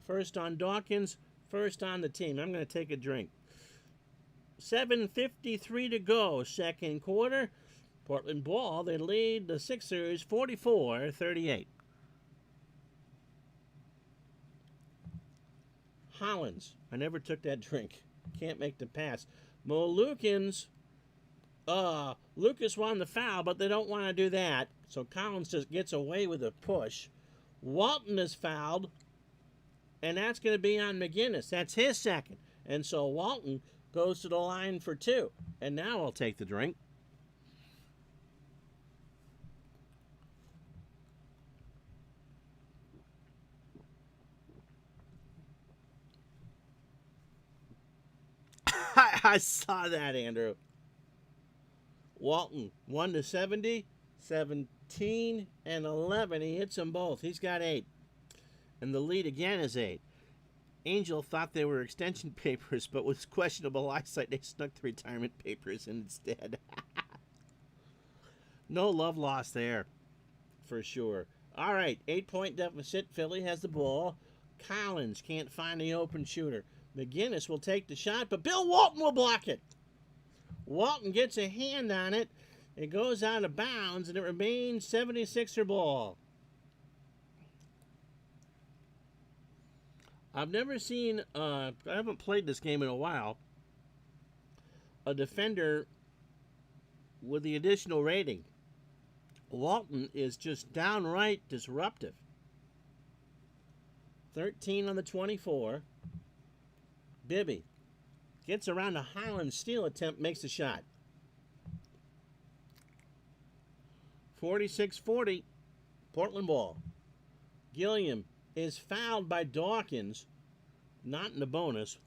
First on Dawkins, first on the team. I'm going to take a drink. 7:53 to go, second quarter. Portland ball, they lead the Sixers 44-38. Hollins, I never took that drink. Can't make the pass. Mo Lukens, Lucas won the foul, but they don't want to do that. So Collins just gets away with a push. Walton is fouled, and that's going to be on McGinnis. That's his second. And so Walton goes to the line for 2. And now I'll take the drink. I saw that, Andrew. Walton, 1-70, 17, and 11. He hits them both. He's got 8. And the lead again is 8. Angel thought they were extension papers, but with questionable eyesight, they snuck the retirement papers in instead. No love lost there, for sure. All right, 8-point deficit. Philly has the ball. Collins can't find the open shooter. McGinnis will take the shot, but Bill Walton will block it. Walton gets a hand on it. It goes out of bounds, and it remains 76er ball. I've never seen, I haven't played this game in a while, a defender with the additional rating. Walton is just downright disruptive. 13 on the 24. Bibby gets around a Highland steal attempt, makes the shot. 46-40, Portland ball. Gilliam is fouled by Dawkins, not in the bonus.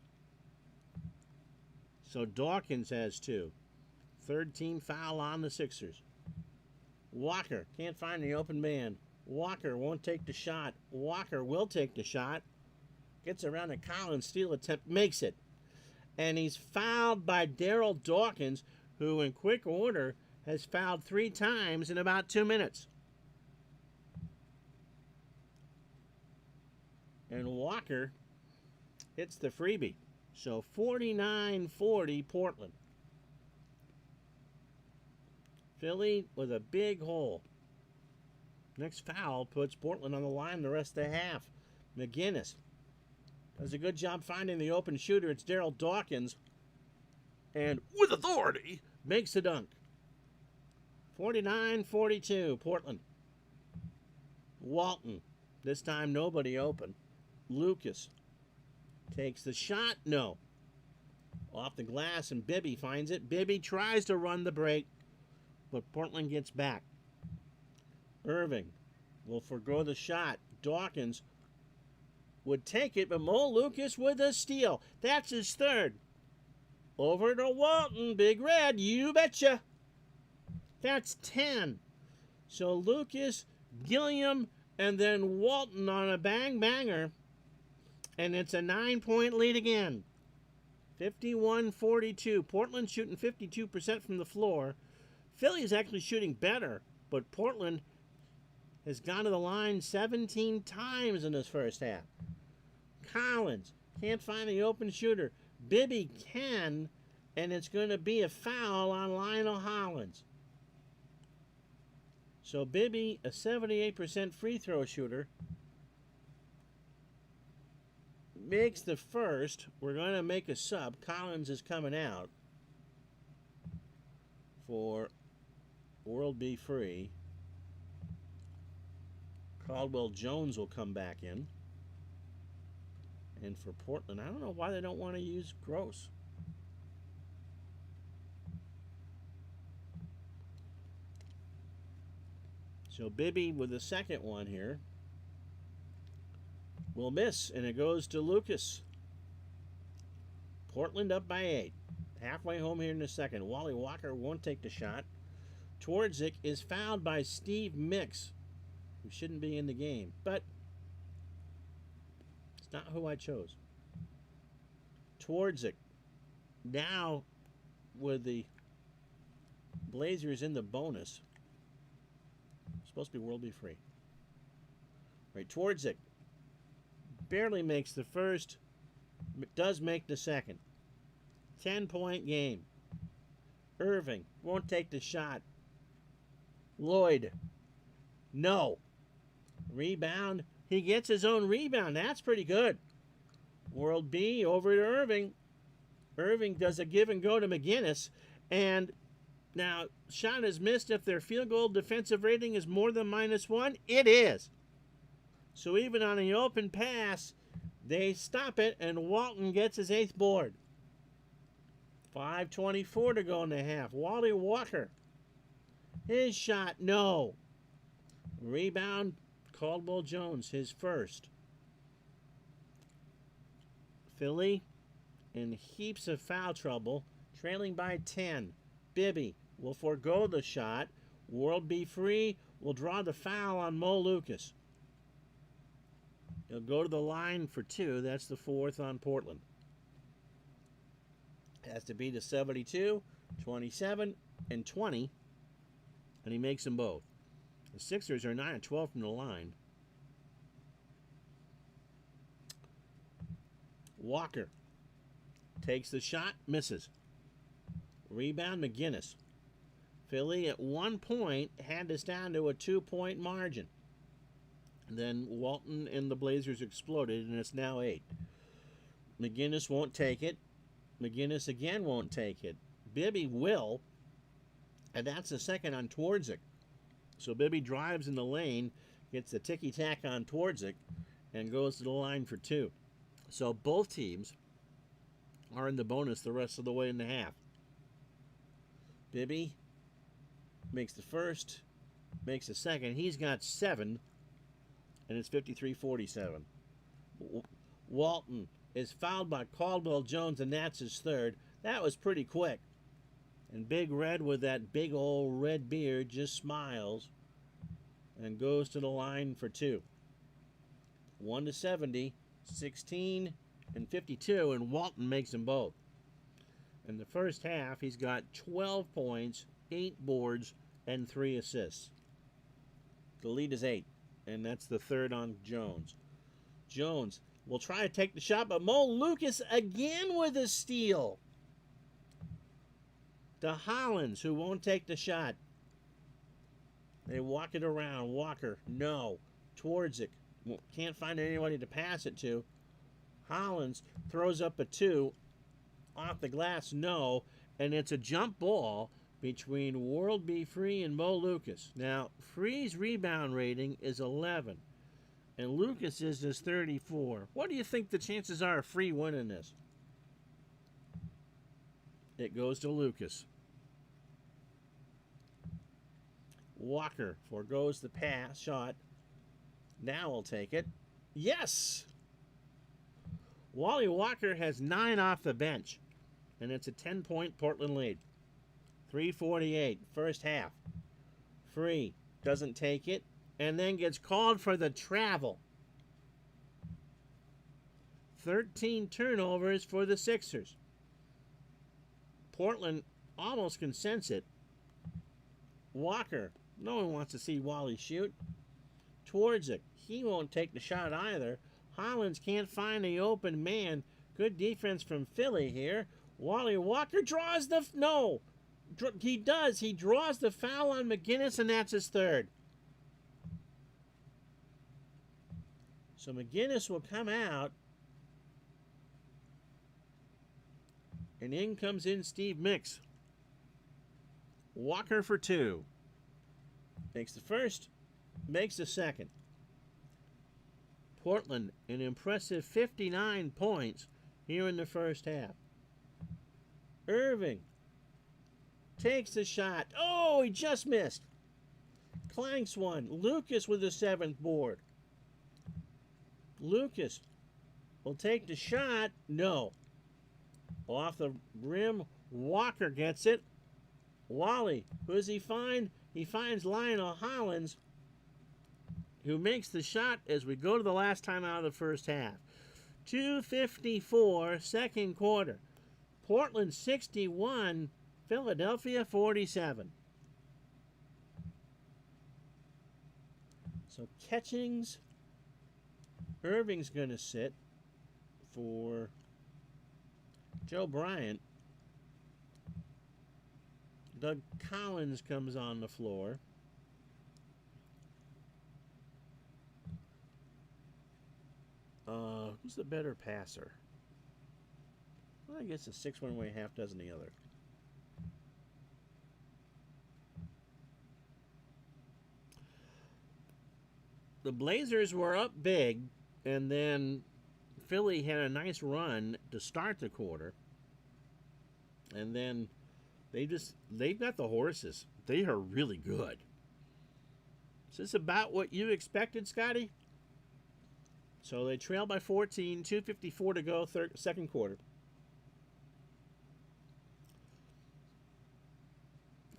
So Dawkins has 2. Third team foul on the Sixers. Walker can't find the open man. Walker won't take the shot. Walker will take the shot. Gets around a Collins steal attempt, makes it. And he's fouled by Daryl Dawkins, who in quick order has fouled 3 times in about 2 minutes. And Walker hits the freebie. So 49-40 Portland. Philly with a big hole. Next foul puts Portland on the line the rest of the half. McGinnis does a good job finding the open shooter. It's Daryl Dawkins. And with authority, makes the dunk. 49-42, Portland. Walton. This time nobody open. Lucas takes the shot. No. Off the glass, and Bibby finds it. Bibby tries to run the break, but Portland gets back. Irving will forgo the shot. Dawkins would take it, but Mo Lucas with a steal. That's his third. Over to Walton, Big Red, you betcha. That's 10. So Lucas, Gilliam, and then Walton on a bang-banger. And it's a 9-point lead again. 51-42. Portland shooting 52% from the floor. Philly is actually shooting better, but Portland has gone to the line 17 times in this first half. Collins can't find the open shooter. Bibby can, and it's going to be a foul on Lionel Hollins. So Bibby, a 78% free throw shooter, makes the first. We're going to make a sub. Collins is coming out for World Be Free. Caldwell Jones will come back in. And for Portland, I don't know why they don't want to use Gross. So Bibby with the second one here will miss, and it goes to Lucas. Portland up by 8. Halfway home here in the second. Wally Walker won't take the shot. Twardzik is fouled by Steve Mix, who shouldn't be in the game, but it's not who I chose. Twardzik now with the Blazers in the bonus. Supposed to be World Be Free. Right, Twardzik barely makes the first, does make the second. 10-point game. Irving won't take the shot. Lloyd, no. Rebound. He gets his own rebound. That's pretty good. World B over to Irving. Irving does a give and go to McGinnis. And now, shot is missed if their field goal defensive rating is more than -1. It is. So even on the open pass, they stop it, and Walton gets his 8th board. 5:24 to go in the half. Wally Walker. His shot, no. Rebound, Caldwell Jones, his first. Philly in heaps of foul trouble, trailing by 10. Bibby will forego the shot. World Be Free will draw the foul on Mo Lucas. He'll go to the line for 2. That's the 4th on Portland. Has to be the 72, 27, and 20. And he makes them both. The Sixers are 9 and 12 from the line. Walker takes the shot, misses. Rebound, McGinnis. Philly at one point had this down to a 2-point margin. And then Walton and the Blazers exploded, and it's now 8. McGinnis won't take it. McGinnis again won't take it. Bibby will, and that's the second on Twardzik. So Bibby drives in the lane, gets the ticky-tack on Twardzik, and goes to the line for 2. So both teams are in the bonus the rest of the way in the half. Bibby makes the first, makes the second. He's got 7, and it's 53-47. Walton is fouled by Caldwell Jones, and that's his 3rd. That was pretty quick. And Big Red with that big old red beard just smiles and goes to the line for 2. 1-70, 16, and 52, and Walton makes them both. In the first half, he's got 12 points, 8 boards, and 3 assists. The lead is 8, and that's the 3rd on Jones. Jones will try to take the shot, but Mo Lucas again with a steal. To Hollins, who won't take the shot. They walk it around. Walker, no. Twardzik, can't find anybody to pass it to. Hollins throws up a 2. Off the glass, no. And it's a jump ball between World Be Free and Mo Lucas. Now, Free's rebound rating is 11. And Lucas's is 34. What do you think the chances are of Free winning this? It goes to Lucas. Walker forgoes the pass shot. Now will take it. Yes! Wally Walker has 9 off the bench, and it's a 10-point Portland lead. 3:48, first half. Free, doesn't take it, and then gets called for the travel. 13 turnovers for the Sixers. Portland almost can sense it. Walker, no one wants to see Wally shoot. Towards it, he won't take the shot either. Hollins can't find the open man. Good defense from Philly here. Wally Walker draws the... No! He does. He draws the foul on McGinnis, and that's his third. So McGinnis will come out. And in comes Steve Mix. Walker for 2. Makes the first, makes the second. Portland, an impressive 59 points here in the first half. Irving takes the shot. Oh, he just missed. Clanks one. Lucas with the 7th board. Lucas will take the shot. No. Off the rim, Walker gets it. Wally, who does he find? He finds Lionel Hollins, who makes the shot as we go to the last time out of the first half. 2:54, second quarter. Portland 61, Philadelphia 47. So Catchings, Irving's going to sit for Joe Bryant. Doug Collins comes on the floor. Who's the better passer? Well, I guess it's 6 one way, half dozen the other. The Blazers were up big, and then Philly had a nice run to start the quarter. And then they've got the horses. They are really good. Is this about what you expected, Scotty? So they trail by 14, 2:54 to go, second quarter.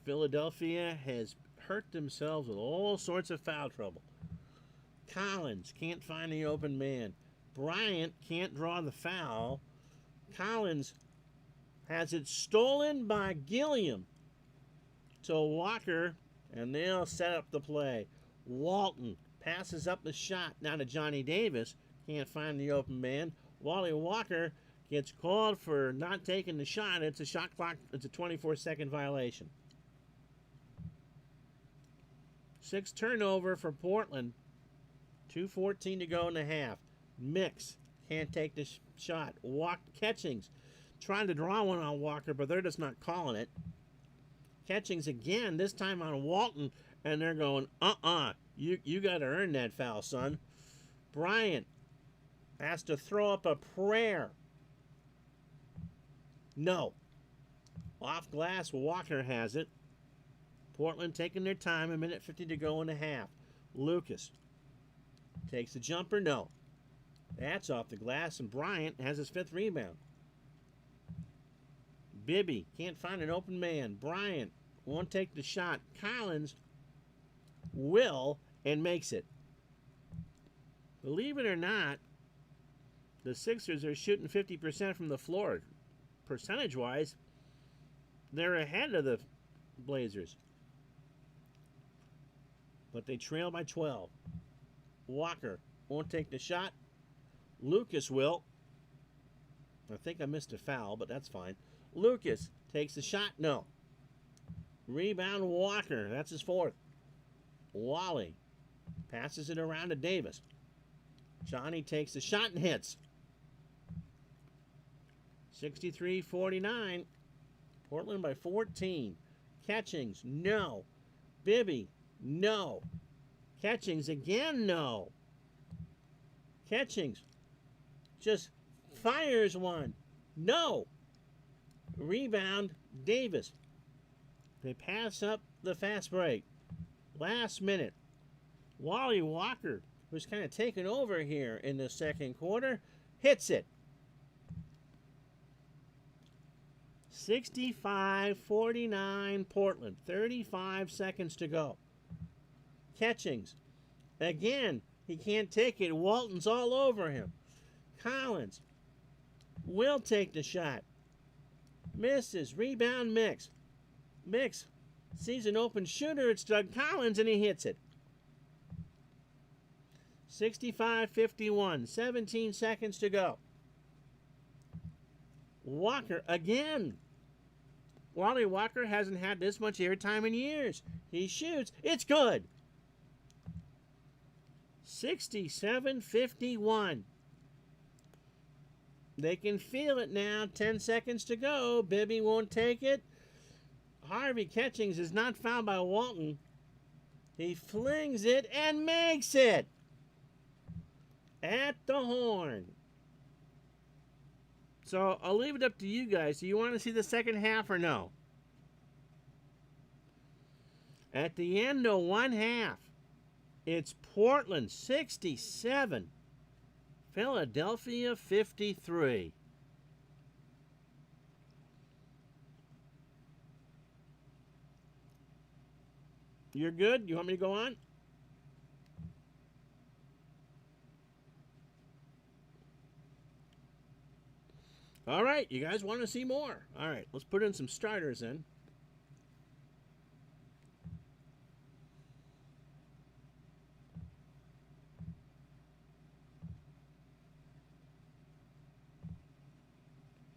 Philadelphia has hurt themselves with all sorts of foul trouble. Collins can't find the open man. Bryant can't draw the foul. Collins has it stolen by Gilliam to Walker, and they'll set up the play. Walton passes up the shot now to Johnny Davis. Can't find the open man. Wally Walker gets called for not taking the shot. It's a shot clock. It's a 24-second violation. 6 turnover for Portland. 2:14 to go in the half. Mix can't take the shot. Catchings trying to draw one on Walker, but they're just not calling it. Catchings again, this time on Walton, and they're going, you got to earn that foul, son. Bryant has to throw up a prayer. No. Off glass, Walker has it. Portland taking their time, 1:50 to go in the half. Lucas takes the jumper, no. That's off the glass, and Bryant has his 5th rebound. Bibby can't find an open man. Bryant won't take the shot. Collins will and makes it. Believe it or not, the Sixers are shooting 50% from the floor. Percentage-wise, they're ahead of the Blazers. But they trail by 12. Walker won't take the shot. Lucas will. I think I missed a foul, but that's fine. Lucas takes the shot. No. Rebound Walker. That's his 4th. Wally passes it around to Davis. Johnny takes the shot and hits. 63-49. Portland by 14. Catchings, no. Bibby, no. Catchings again, no. Catchings just fires one. No. Rebound, Davis. They pass up the fast break. Last minute. Wally Walker, who's kind of taken over here in the second quarter, hits it. 65-49 Portland. 35 seconds to go. Catchings. Again, he can't take it. Walton's all over him. Collins will take the shot. Misses. Rebound Mix. Mix sees an open shooter. It's Doug Collins, and he hits it. 65-51. 17 seconds to go. Walker again. Wally Walker hasn't had this much airtime in years. He shoots. It's good. 67-51. They can feel it now. 10 seconds to go. Bibby won't take it. Harvey Catchings is not fouled by Walton. He flings it and makes it. At the horn. So I'll leave it up to you guys. Do you want to see the second half or no? At the end of one half, it's Portland 67, Philadelphia 53. You're good? You want me to go on? All right, you guys want to see more? All right, let's put in some starters in.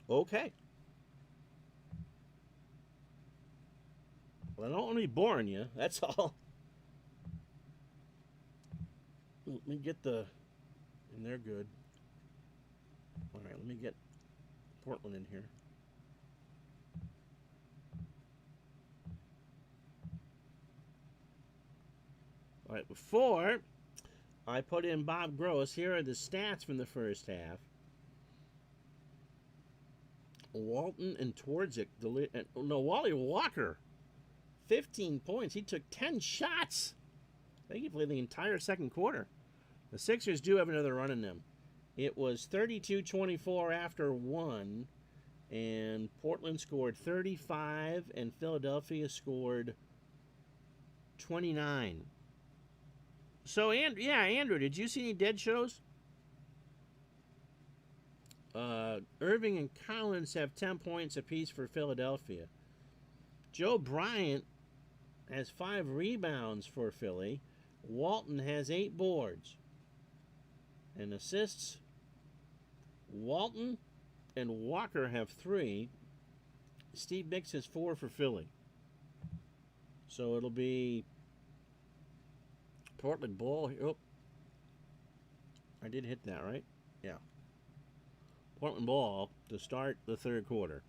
Okay. Well, I don't want to be boring you, that's all. Let me get the... And they're good. All right, let me get Portland in here. All right, before I put in Bob Gross, here are the stats from the first half. Walton and Twardzik, Wally Walker, 15 points. He took 10 shots. I think he played the entire second quarter. The Sixers do have another run in them. It was 32-24 after one, and Portland scored 35, and Philadelphia scored 29. So, Andrew, did you see any dead shows? Irving and Collins have 10 points apiece for Philadelphia. Joe Bryant has 5 rebounds for Philly. Walton has 8 boards. And assists, Walton and Walker have 3. Steve Mix has 4 for Philly. So it'll be Portland ball. Oh, I did hit that, right? Yeah. Portland ball to start the third quarter.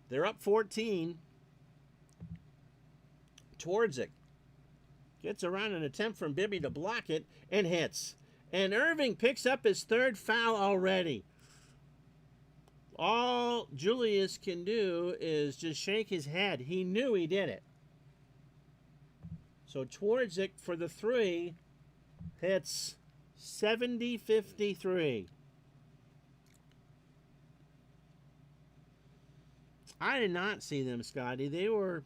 They're up 14. Twardzik gets around an attempt from Bibby to block it and hits. And Irving picks up his third foul already. All Julius can do is just shake his head. He knew he did it. So Twardzik for the 3 hits 70-53. I did not see them, Scotty. They were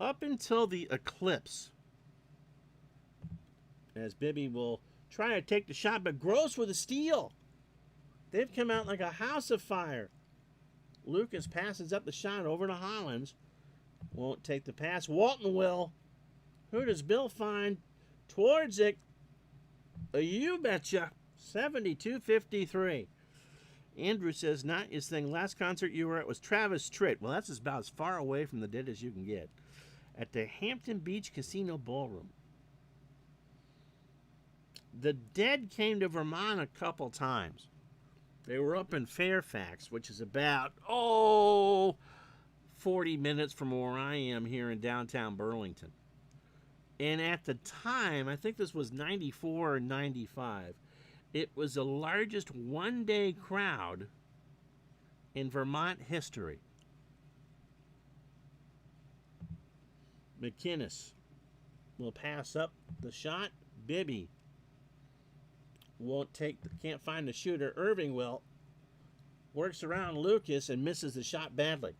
up until the eclipse. As Bibby will try to take the shot, but Gross with a steal. They've come out like a house of fire. Lucas passes up the shot over to Hollins. Won't take the pass. Walton will. Who does Bill find? Twardzik. You betcha. 72-53. Andrew says, not his thing. Last concert you were at was Travis Tritt. Well, that's about as far away from the dead as you can get. At the Hampton Beach Casino Ballroom. The Dead came to Vermont a couple times. They were up in Fairfax, which is about, 40 minutes from where I am here in downtown Burlington. And at the time, I think this was 94 or 95, it was the largest one-day crowd in Vermont history. McInnes will pass up the shot. Bibby won't can't find the shooter. Irving will. Works around Lucas and misses the shot badly.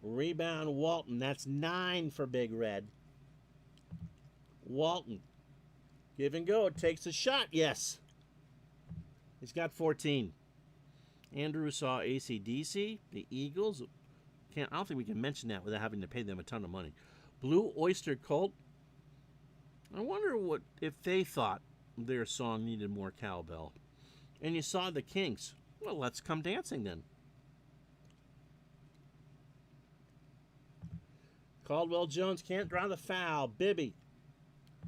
Rebound Walton. That's 9 for Big Red. Walton. Give and go. Takes a shot. Yes. He's got 14. Andrew saw AC/DC, the Eagles. I don't think we can mention that without having to pay them a ton of money. Blue Oyster Cult. I wonder what if they thought their song needed more cowbell. And you saw the Kinks. Well, let's come dancing then. Caldwell Jones can't draw the foul. Bibby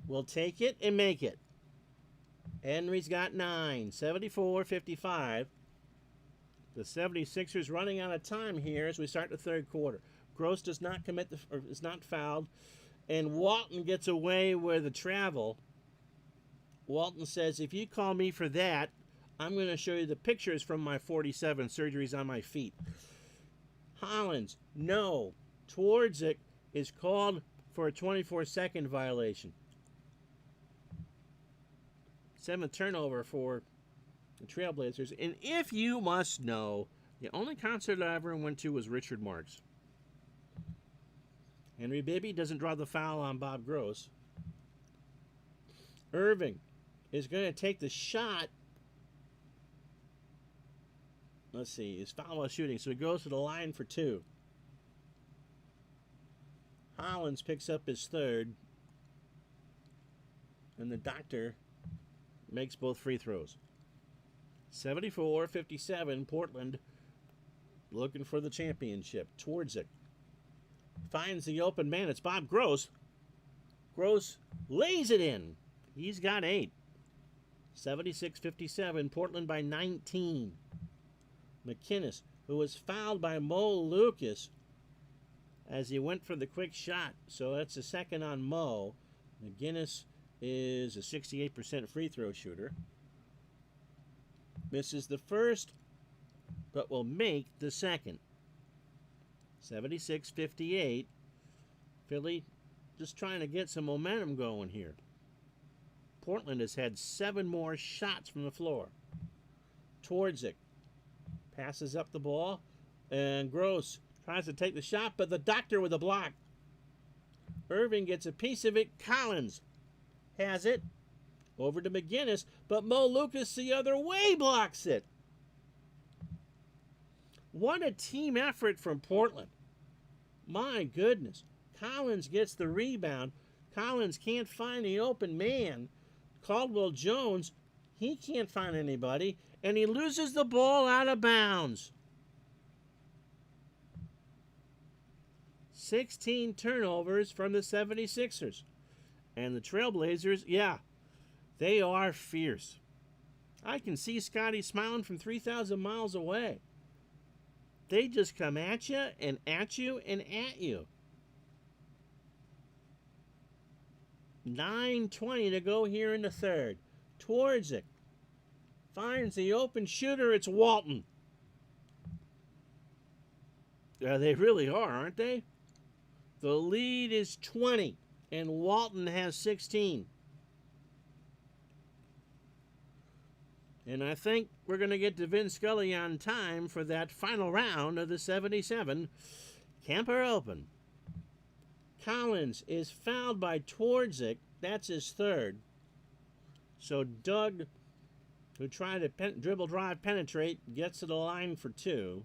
will take it and make it. Henry's got 9, 74-55. The 76ers running out of time here as we start the third quarter. Gross does not is not fouled. And Walton gets away with a travel. Walton says, if you call me for that, I'm going to show you the pictures from my 47 surgeries on my feet. Hollins, no. Towards it is called for a 24-second violation. 7th turnover for the Trailblazers. And if you must know, the only concert I ever went to was Richard Marx. Henry Bibby doesn't draw the foul on Bob Gross. Irving is going to take the shot. Let's see, he's foul while shooting, so he goes to the line for 2. Hollins picks up his third. And the doctor makes both free throws. 74-57, Portland looking for the championship. Towards it. Finds the open man. It's Bob Gross. Gross lays it in. He's got 8. 76-57, Portland by 19. McInnes, who was fouled by Mo Lucas as he went for the quick shot. So that's the second on Mo. McInnes is a 68% free throw shooter. Misses the first, but will make the second. 76-58. Philly just trying to get some momentum going here. Portland has had 7 more shots from the floor. Towards it. Passes up the ball. And Gross tries to take the shot, but the doctor with a block. Irving gets a piece of it. Collins has it. Over to McInnes, but Mo Lucas the other way blocks it. What a team effort from Portland. My goodness. Collins gets the rebound. Collins can't find the open man. Caldwell Jones, he can't find anybody, and he loses the ball out of bounds. 16 turnovers from the 76ers. And the Trailblazers, yeah, they are fierce. I can see Scotty smiling from 3,000 miles away. They just come at you and at you and at you. 9:20 to go here in the third. Towards it. Finds the open shooter. It's Walton. They really are, aren't they? The lead is 20, and Walton has 16. And I think we're going to get to Vin Scully on time for that final round of the 77 Camper Open. Collins is fouled by Twardzik. That's his third. So Doug, who tried to dribble drive penetrate, gets to the line for 2.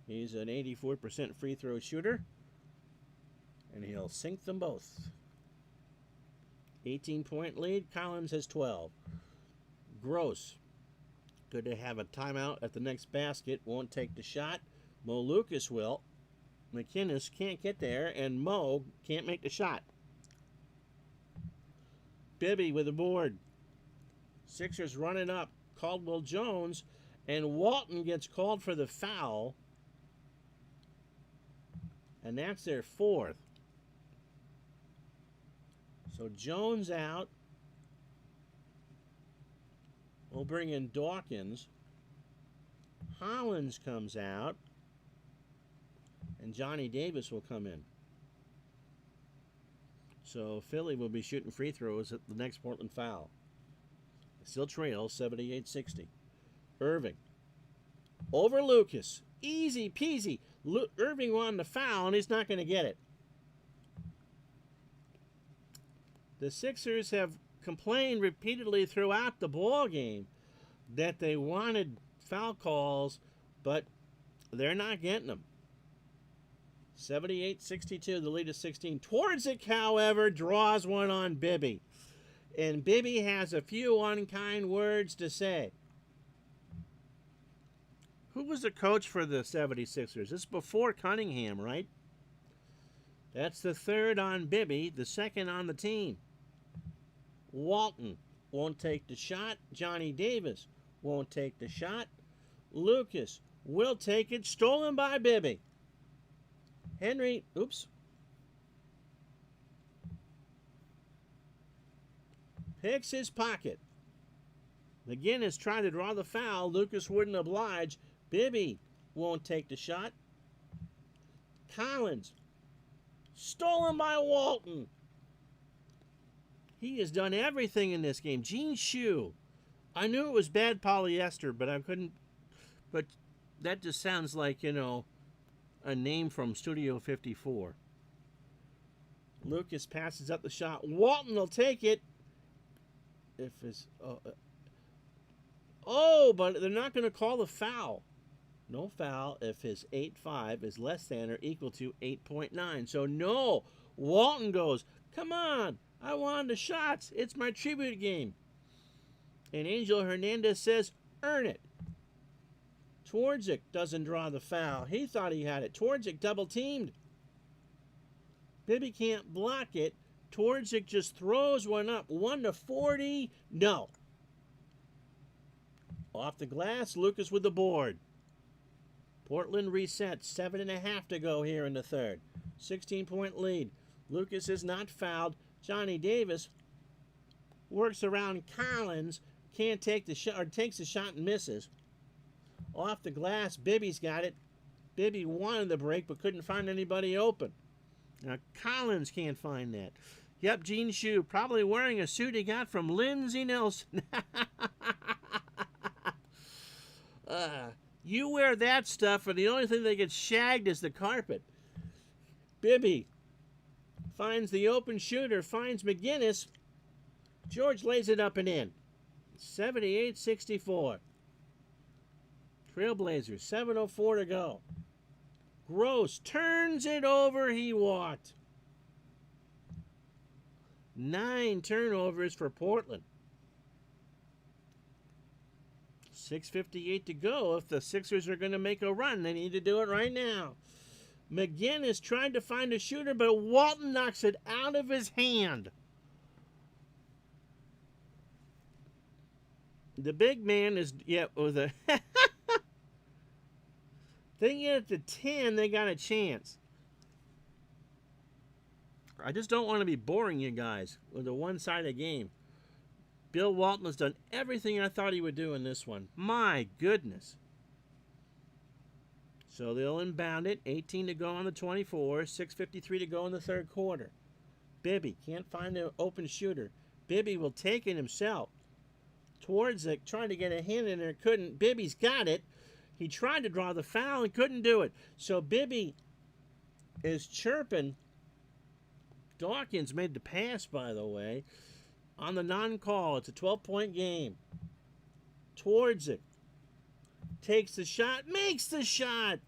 He's an 84% free throw shooter. And he'll sink them both. 18-point lead. Collins has 12. Gross. Good to have a timeout at the next basket. Won't take the shot. Mo Lucas will. McInnes can't get there, and Mo can't make the shot. Bibby with the board. Sixers running up. Caldwell Jones, and Walton gets called for the foul. And that's their 4th. So Jones out. We'll bring in Dawkins. Hollins comes out. And Johnny Davis will come in. So Philly will be shooting free throws at the next Portland foul. Still trails 78-60. Irving over Lucas. Easy peasy. Irving won the foul, and he's not going to get it. The Sixers have complained repeatedly throughout the ball game that they wanted foul calls, but they're not getting them. 78-62, the lead is 16. Twardzik, however, draws one on Bibby. And Bibby has a few unkind words to say. Who was the coach for the 76ers? This is before Cunningham, right? That's the third on Bibby, the second on the team. Walton won't take the shot. Johnny Davis won't take the shot. Lucas will take it. Stolen by Bibby. Henry, oops. Picks his pocket. McGinnis trying to draw the foul. Lucas wouldn't oblige. Bibby won't take the shot. Collins. Stolen by Walton. He has done everything in this game. Gene Shue. I knew it was bad polyester, but I couldn't. But that just sounds like, a name from Studio 54. Lucas passes up the shot. Walton will take it. If it's but they're not going to call the foul. No foul if his 8.5 is less than or equal to 8.9. So no. Walton goes, come on. I wanted the shots. It's my tribute game. And Angel Hernandez says, earn it. Twardzik doesn't draw the foul. He thought he had it. Twardzik double teamed. Bibby can't block it. Twardzik just throws one up. 1-40. No. Off the glass, Lucas with the board. Portland resets. 7.5 to go here in the third. 16-point lead. Lucas is not fouled. Johnny Davis works around Collins. Can't take the shot, or takes the shot and misses. Off the glass, Bibby's got it. Bibby wanted the break but couldn't find anybody open. Now Collins can't find that. Yep, Gene Shue, probably wearing a suit he got from Lindsey Nelson. You wear that stuff, and the only thing that gets shagged is the carpet. Bibby finds the open shooter, finds McGinnis. George lays it up and in. 78-64. Trailblazers, 7:04 to go. Gross turns it over. He walked. 9 turnovers for Portland. 6:58 to go. If the Sixers are going to make a run, they need to do it right now. McGinnis tried to find a shooter, but Walton knocks it out of his hand. The big man is, with a... They get it to 10, they got a chance. I just don't want to be boring you guys with a one-sided game. Bill Walton has done everything I thought he would do in this one. My goodness. So they'll inbound it. 18 to go on the 24. 6:53 to go in the third quarter. Bibby can't find an open shooter. Bibby will take it himself. Twardzik trying to get a hand in there, couldn't. Bibby's got it. He tried to draw the foul and couldn't do it. So Bibby is chirping. Dawkins made the pass, by the way, on the non-call. It's a 12-point game. Twardzik takes the shot, makes the shot.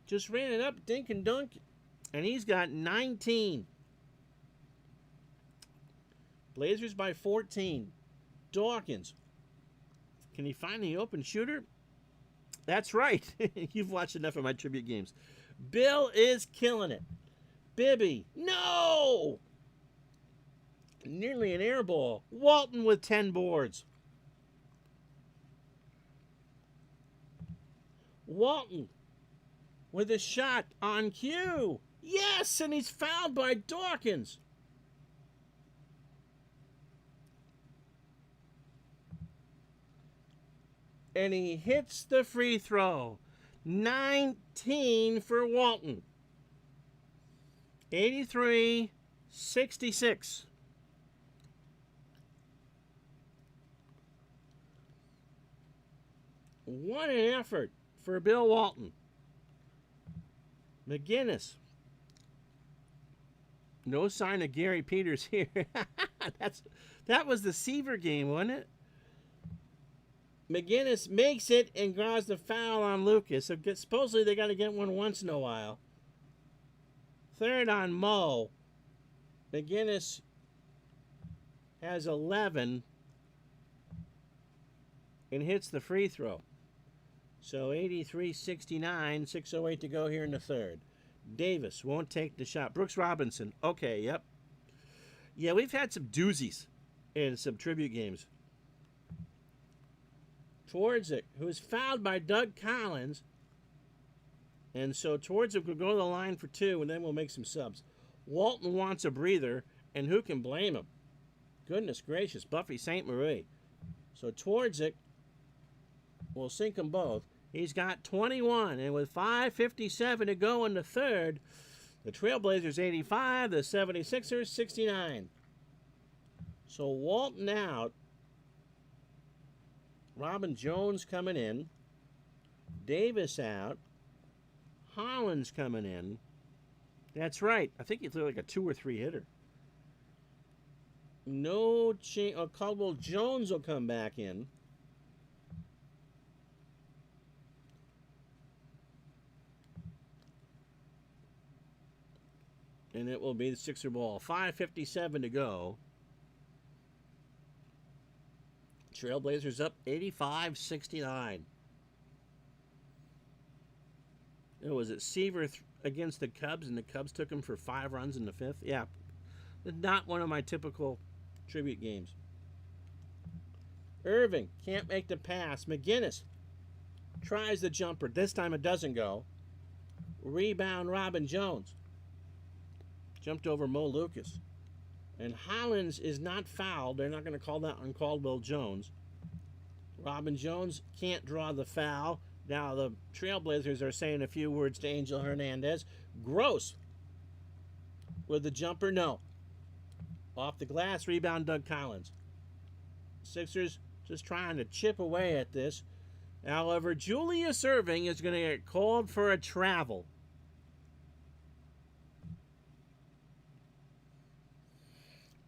Just ran it up, dink and dunk, and he's got 19. Blazers by 14. Dawkins. Can he find the open shooter? That's right. You've watched enough of my tribute games. Bill is killing it. Bibby. No! Nearly an air ball. Walton with 10 boards. Walton with a shot on cue. Yes, and he's fouled by Dawkins. And he hits the free throw. 19 for Walton. 83-66. What an effort for Bill Walton. McGinnis. No sign of Gary Peters here. That was the Seaver game, wasn't it? McGinnis makes it and draws the foul on Lucas. So supposedly they got to get one once in a while. Third on Mo. McGinnis has 11 and hits the free throw. So 83-69, 6:08 to go here in the third. Davis won't take the shot. Brooks Robinson. Okay, yep. Yeah, we've had some doozies in some tribute games. Twardzik, who's fouled by Doug Collins. And so Twardzik will go to the line for two, and then we'll make some subs. Walton wants a breather, and who can blame him? Goodness gracious, Buffy St. Marie. So Twardzik will sink them both. He's got 21, and with 5:57 to go in the third, the Trailblazers 85, the 76ers 69. So Walton out. Robin Jones coming in. Davis out. Hollins coming in. That's right. I think he threw like a 2 or 3 hitter. No change. Caldwell Jones will come back in. And it will be the Sixer ball. 5:57 to go. Trailblazers up 85-69. Was it Seaver against the Cubs, and the Cubs took him for 5 runs in the 5th? Yeah. Not one of my typical tribute games. Irving can't make the pass. McGinnis tries the jumper. This time it doesn't go. Rebound Robin Jones. Jumped over Mo Lucas. And Hollins is not fouled. They're not going to call that on Caldwell Jones. Robin Jones can't draw the foul. Now the Trailblazers are saying a few words to Angel Hernandez. Gross. With the jumper, no. Off the glass, rebound Doug Collins. Sixers just trying to chip away at this. However, Julius Irving is going to get called for a travel.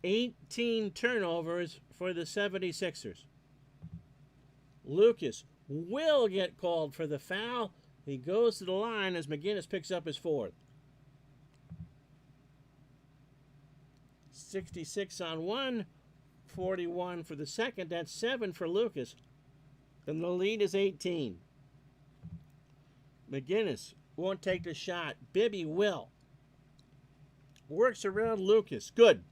18 turnovers for the 76ers. Lucas will get called for the foul. He goes to the line as McGinnis picks up his 4th. 66 on 1, 41 for the second. That's 7 for Lucas. And the lead is 18. McGinnis won't take the shot. Bibby will. Works around Lucas. Good.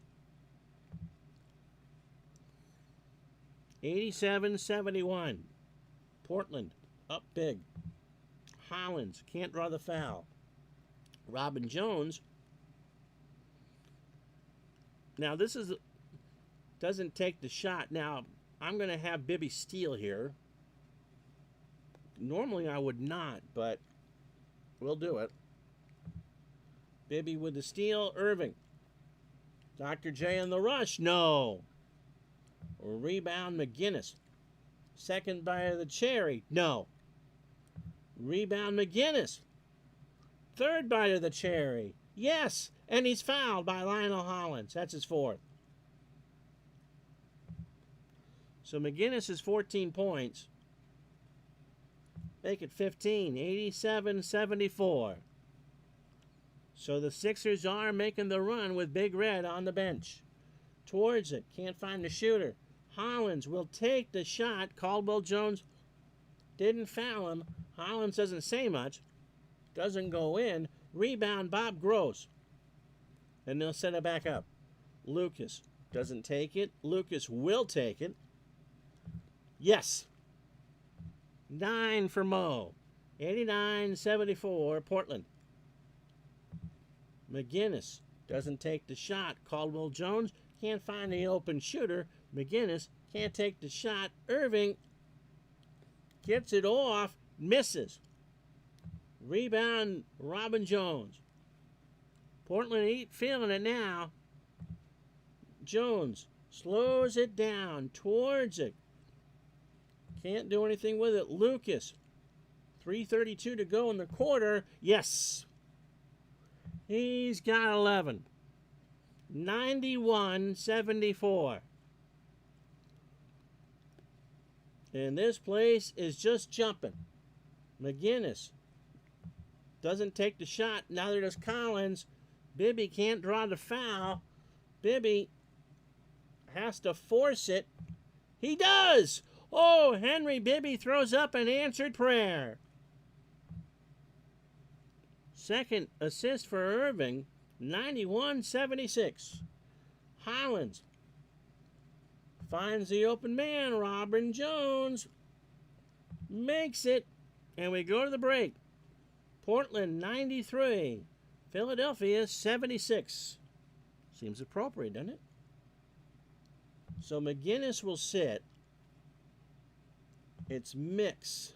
87-71. Portland up big. Hollins can't draw the foul. Robin Jones. Now this doesn't take the shot. Now I'm going to have Bibby steal here. Normally I would not, but we'll do it. Bibby with the steal. Irving. Dr. J in the rush. No. Rebound McGinnis. Second bite of the cherry. No. Rebound McGinnis. Third bite of the cherry. Yes. And he's fouled by Lionel Hollins. That's his 4th. So McGinnis is 14 points. Make it 15. 87-74. So the Sixers are making the run with Big Red on the bench. Towards it. Can't find the shooter. Hollins will take the shot. Caldwell Jones didn't foul him. Hollins doesn't say much. Doesn't go in. Rebound Bob Gross. And they'll set it back up. Lucas doesn't take it. Lucas will take it. Yes. 9 for Mo. 89-74 Portland. McGinnis doesn't take the shot. Caldwell Jones can't find the open shooter. McGinnis can't take the shot. Irving gets it off. Misses. Rebound Robin Jones. Portland ain't feeling it now. Jones slows it down towards it. Can't do anything with it. Lucas, 3:32 to go in the quarter. Yes. He's got 11. 91-74. And this place is just jumping. McGinnis doesn't take the shot. Now there's Collins. Bibby can't draw the foul. Bibby has to force it. He does! Oh, Henry Bibby throws up an answered prayer. Second assist for Irving, 91-76. Hollins finds the open man, Robin Jones. Makes it, and we go to the break. Portland 93, Philadelphia 76. Seems appropriate, doesn't it? So McGinnis will sit. It's Mix.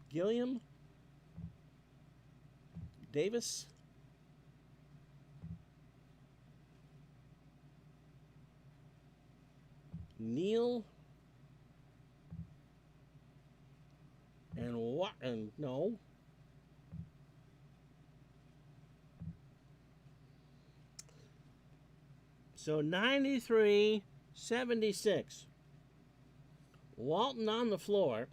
Gilliam. Davis. Neal. And what? And no. So 93-76. Walton on the floor.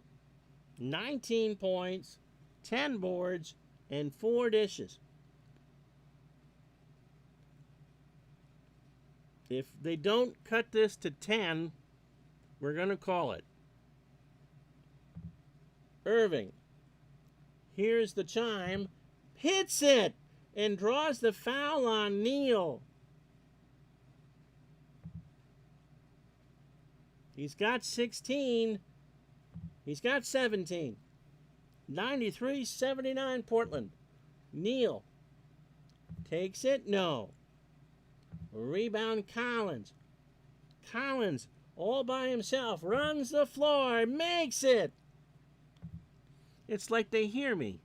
19 points, 10 boards, and 4 dishes. If they don't cut this to 10, we're going to call it. Irving. Here's the chime. Hits it and draws the foul on Neal. He's got 16. He's got 17. 93-79 Portland. Neal takes it. No. Rebound Collins. Collins all by himself runs the floor. Makes it. It's like they hear me.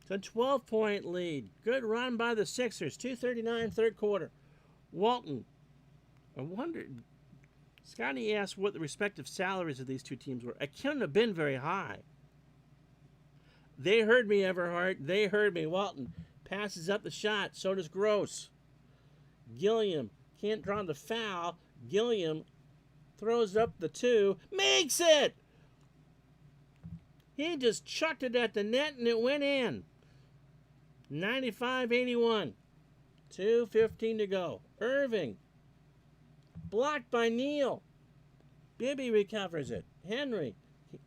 It's a 12-point lead. Good run by the Sixers. 2:39 third quarter. Walton. I wondered. Scotty asked what the respective salaries of these two teams were. It couldn't have been very high. They heard me, Everhart. They heard me. Walton passes up the shot. So does Gross. Gilliam can't draw the foul. Gilliam throws up the 2. Makes it! He just chucked it at the net and it went in. 95-81. 2:15 to go. Irving. Blocked by Neal. Bibby recovers it. Henry.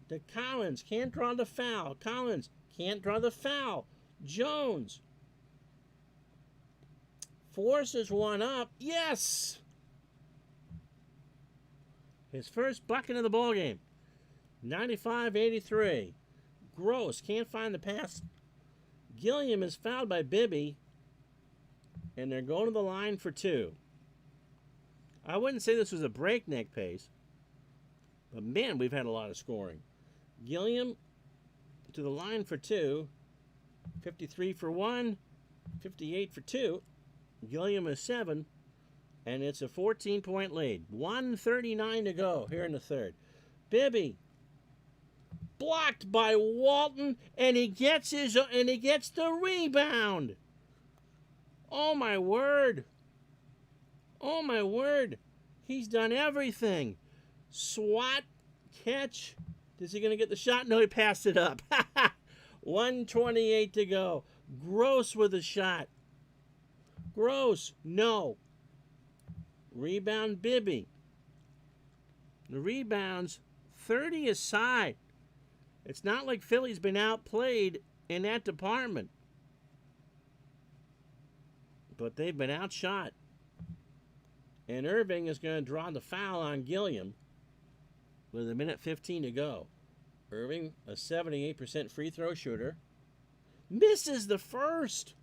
The Collins can't draw the foul. Collins can't draw the foul. Jones forces one up. Yes! His first bucket of the ballgame. 95-83. Gross can't find the pass. Gilliam is fouled by Bibby. And they're going to the line for 2. I wouldn't say this was a breakneck pace. But man, we've had a lot of scoring. Gilliam to the line for 2. 53 for 1. 58 for 2. Gilliam is 7. And it's a 14-point lead. 1:39 to go here in the third. Bibby blocked by Walton, and he gets the rebound. Oh my word. Oh my word. He's done everything. Swat, catch. Is he going to get the shot? No, he passed it up. 1:28 to go. Gross with a shot. Gross. No. Rebound Bibby. The rebounds 30 aside. It's not like Philly's been outplayed in that department. But they've been outshot. And Irving is going to draw the foul on Gilliam with 1:15 to go. Irving, a 78% free throw shooter, misses the first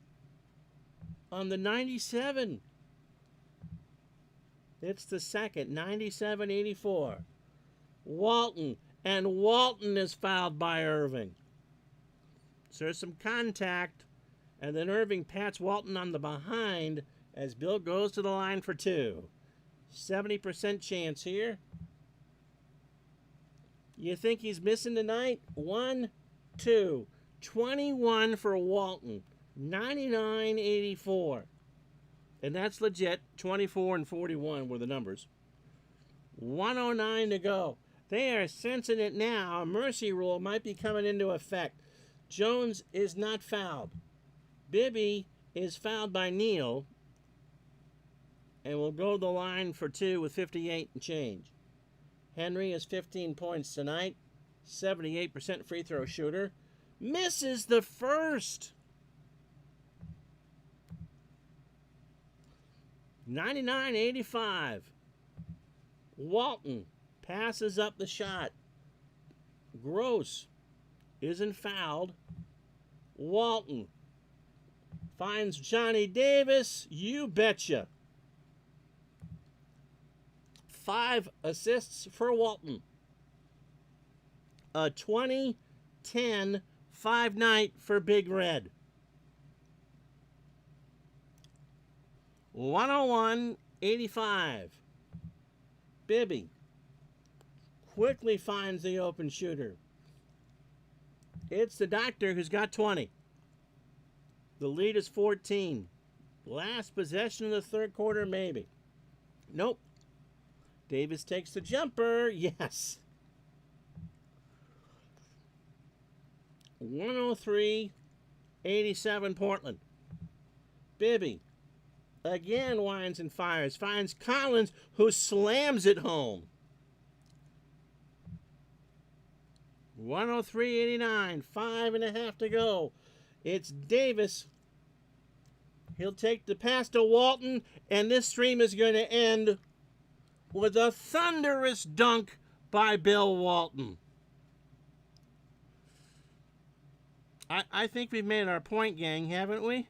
on the 97. It's the second, 97-84. Walton, and Walton is fouled by Irving. So there's some contact, and then Irving pats Walton on the behind as Bill goes to the line for 2. 70% chance here. You think he's missing tonight? 1, 2, 21 for Walton. 99.84. And that's legit. 24 and 41 were the numbers. 109 to go. They are sensing it now. A mercy rule might be coming into effect. Jones is not fouled. Bibby is fouled by Neal and will go to the line for 2 with 58 and change. Henry has 15 points tonight. 78% free throw shooter. Misses the first. 99.85. Walton passes up the shot. Gross isn't fouled. Walton finds Johnny Davis. You betcha. 5 assists for Walton. A 20-10-5 night for Big Red. 101-85. Bibby quickly finds the open shooter. It's the doctor who's got 20. The lead is 14. Last possession of the third quarter, maybe. Nope. Davis takes the jumper. Yes. 103-87 Portland. Bibby again winds and fires. Finds Collins, who slams it home. 103-89. 5.5 to go. It's Davis. He'll take the pass to Walton, and this stream is going to end with a thunderous dunk by Bill Walton. I think we've made our point, gang, haven't we?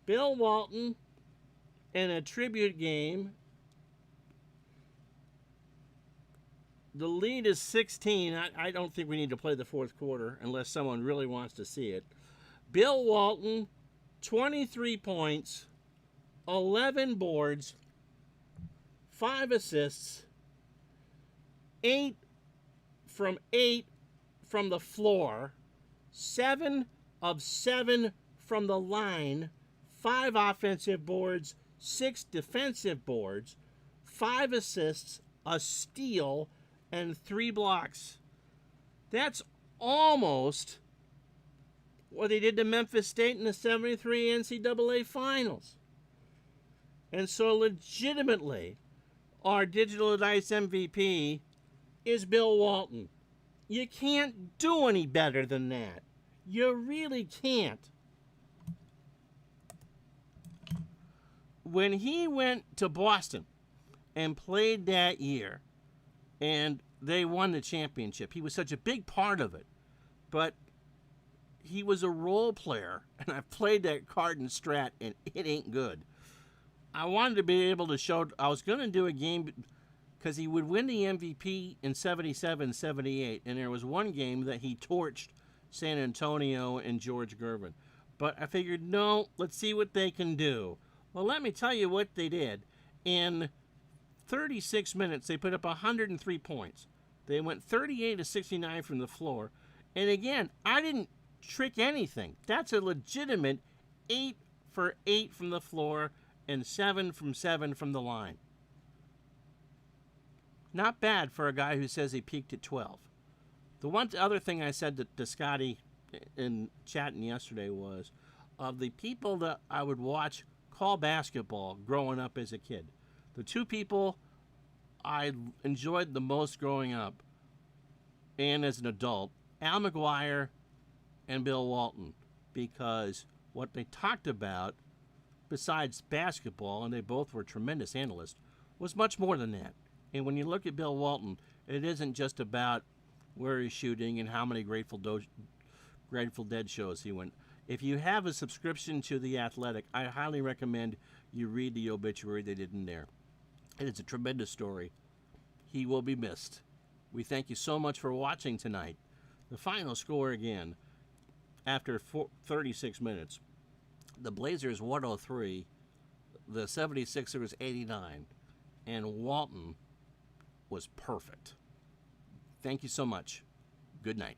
Bill Walton in a tribute game. The lead is 16. I don't think we need to play the fourth quarter unless someone really wants to see it. Bill Walton, 23 points, 11 boards, 5 assists, 8 from the floor, 7 of 7 from the line, 5 offensive boards, 6 defensive boards, 5 assists, a steal, and 3 blocks. That's almost what they did to Memphis State in the 73 NCAA Finals. And so legitimately, our Digital Dice MVP is Bill Walton. You can't do any better than that. You really can't. When he went to Boston and played that year, and they won the championship, he was such a big part of it. But he was a role player, and I've played that card and strat, and it ain't good. I wanted to be able to show, I was going to do a game, because he would win the MVP in 77, 78, and there was one game that he torched San Antonio and George Gervin. But I figured, no, let's see what they can do. Well, let me tell you what they did. In 36 minutes, they put up 103 points. They went 38 to 69 from the floor. And again, I didn't trick anything. That's a legitimate 8 for 8 from the floor and 7 from 7 from the line. Not bad for a guy who says he peaked at 12. The one other thing I said to Scotty in chatting yesterday was, of the people that I would watch call basketball growing up as a kid, the 2 people I enjoyed the most growing up and as an adult, Al McGuire and Bill Walton, because what they talked about, besides basketball, and they both were tremendous analysts, was much more than that. And when you look at Bill Walton, it isn't just about where he's shooting and how many Grateful Dead shows he went. If you have a subscription to The Athletic, I highly recommend you read the obituary they did in there. It is a tremendous story. He will be missed. We thank you so much for watching tonight. The final score again, after 36 minutes, the Blazers 103, the 76ers 89, and Walton was perfect. Thank you so much. Good night.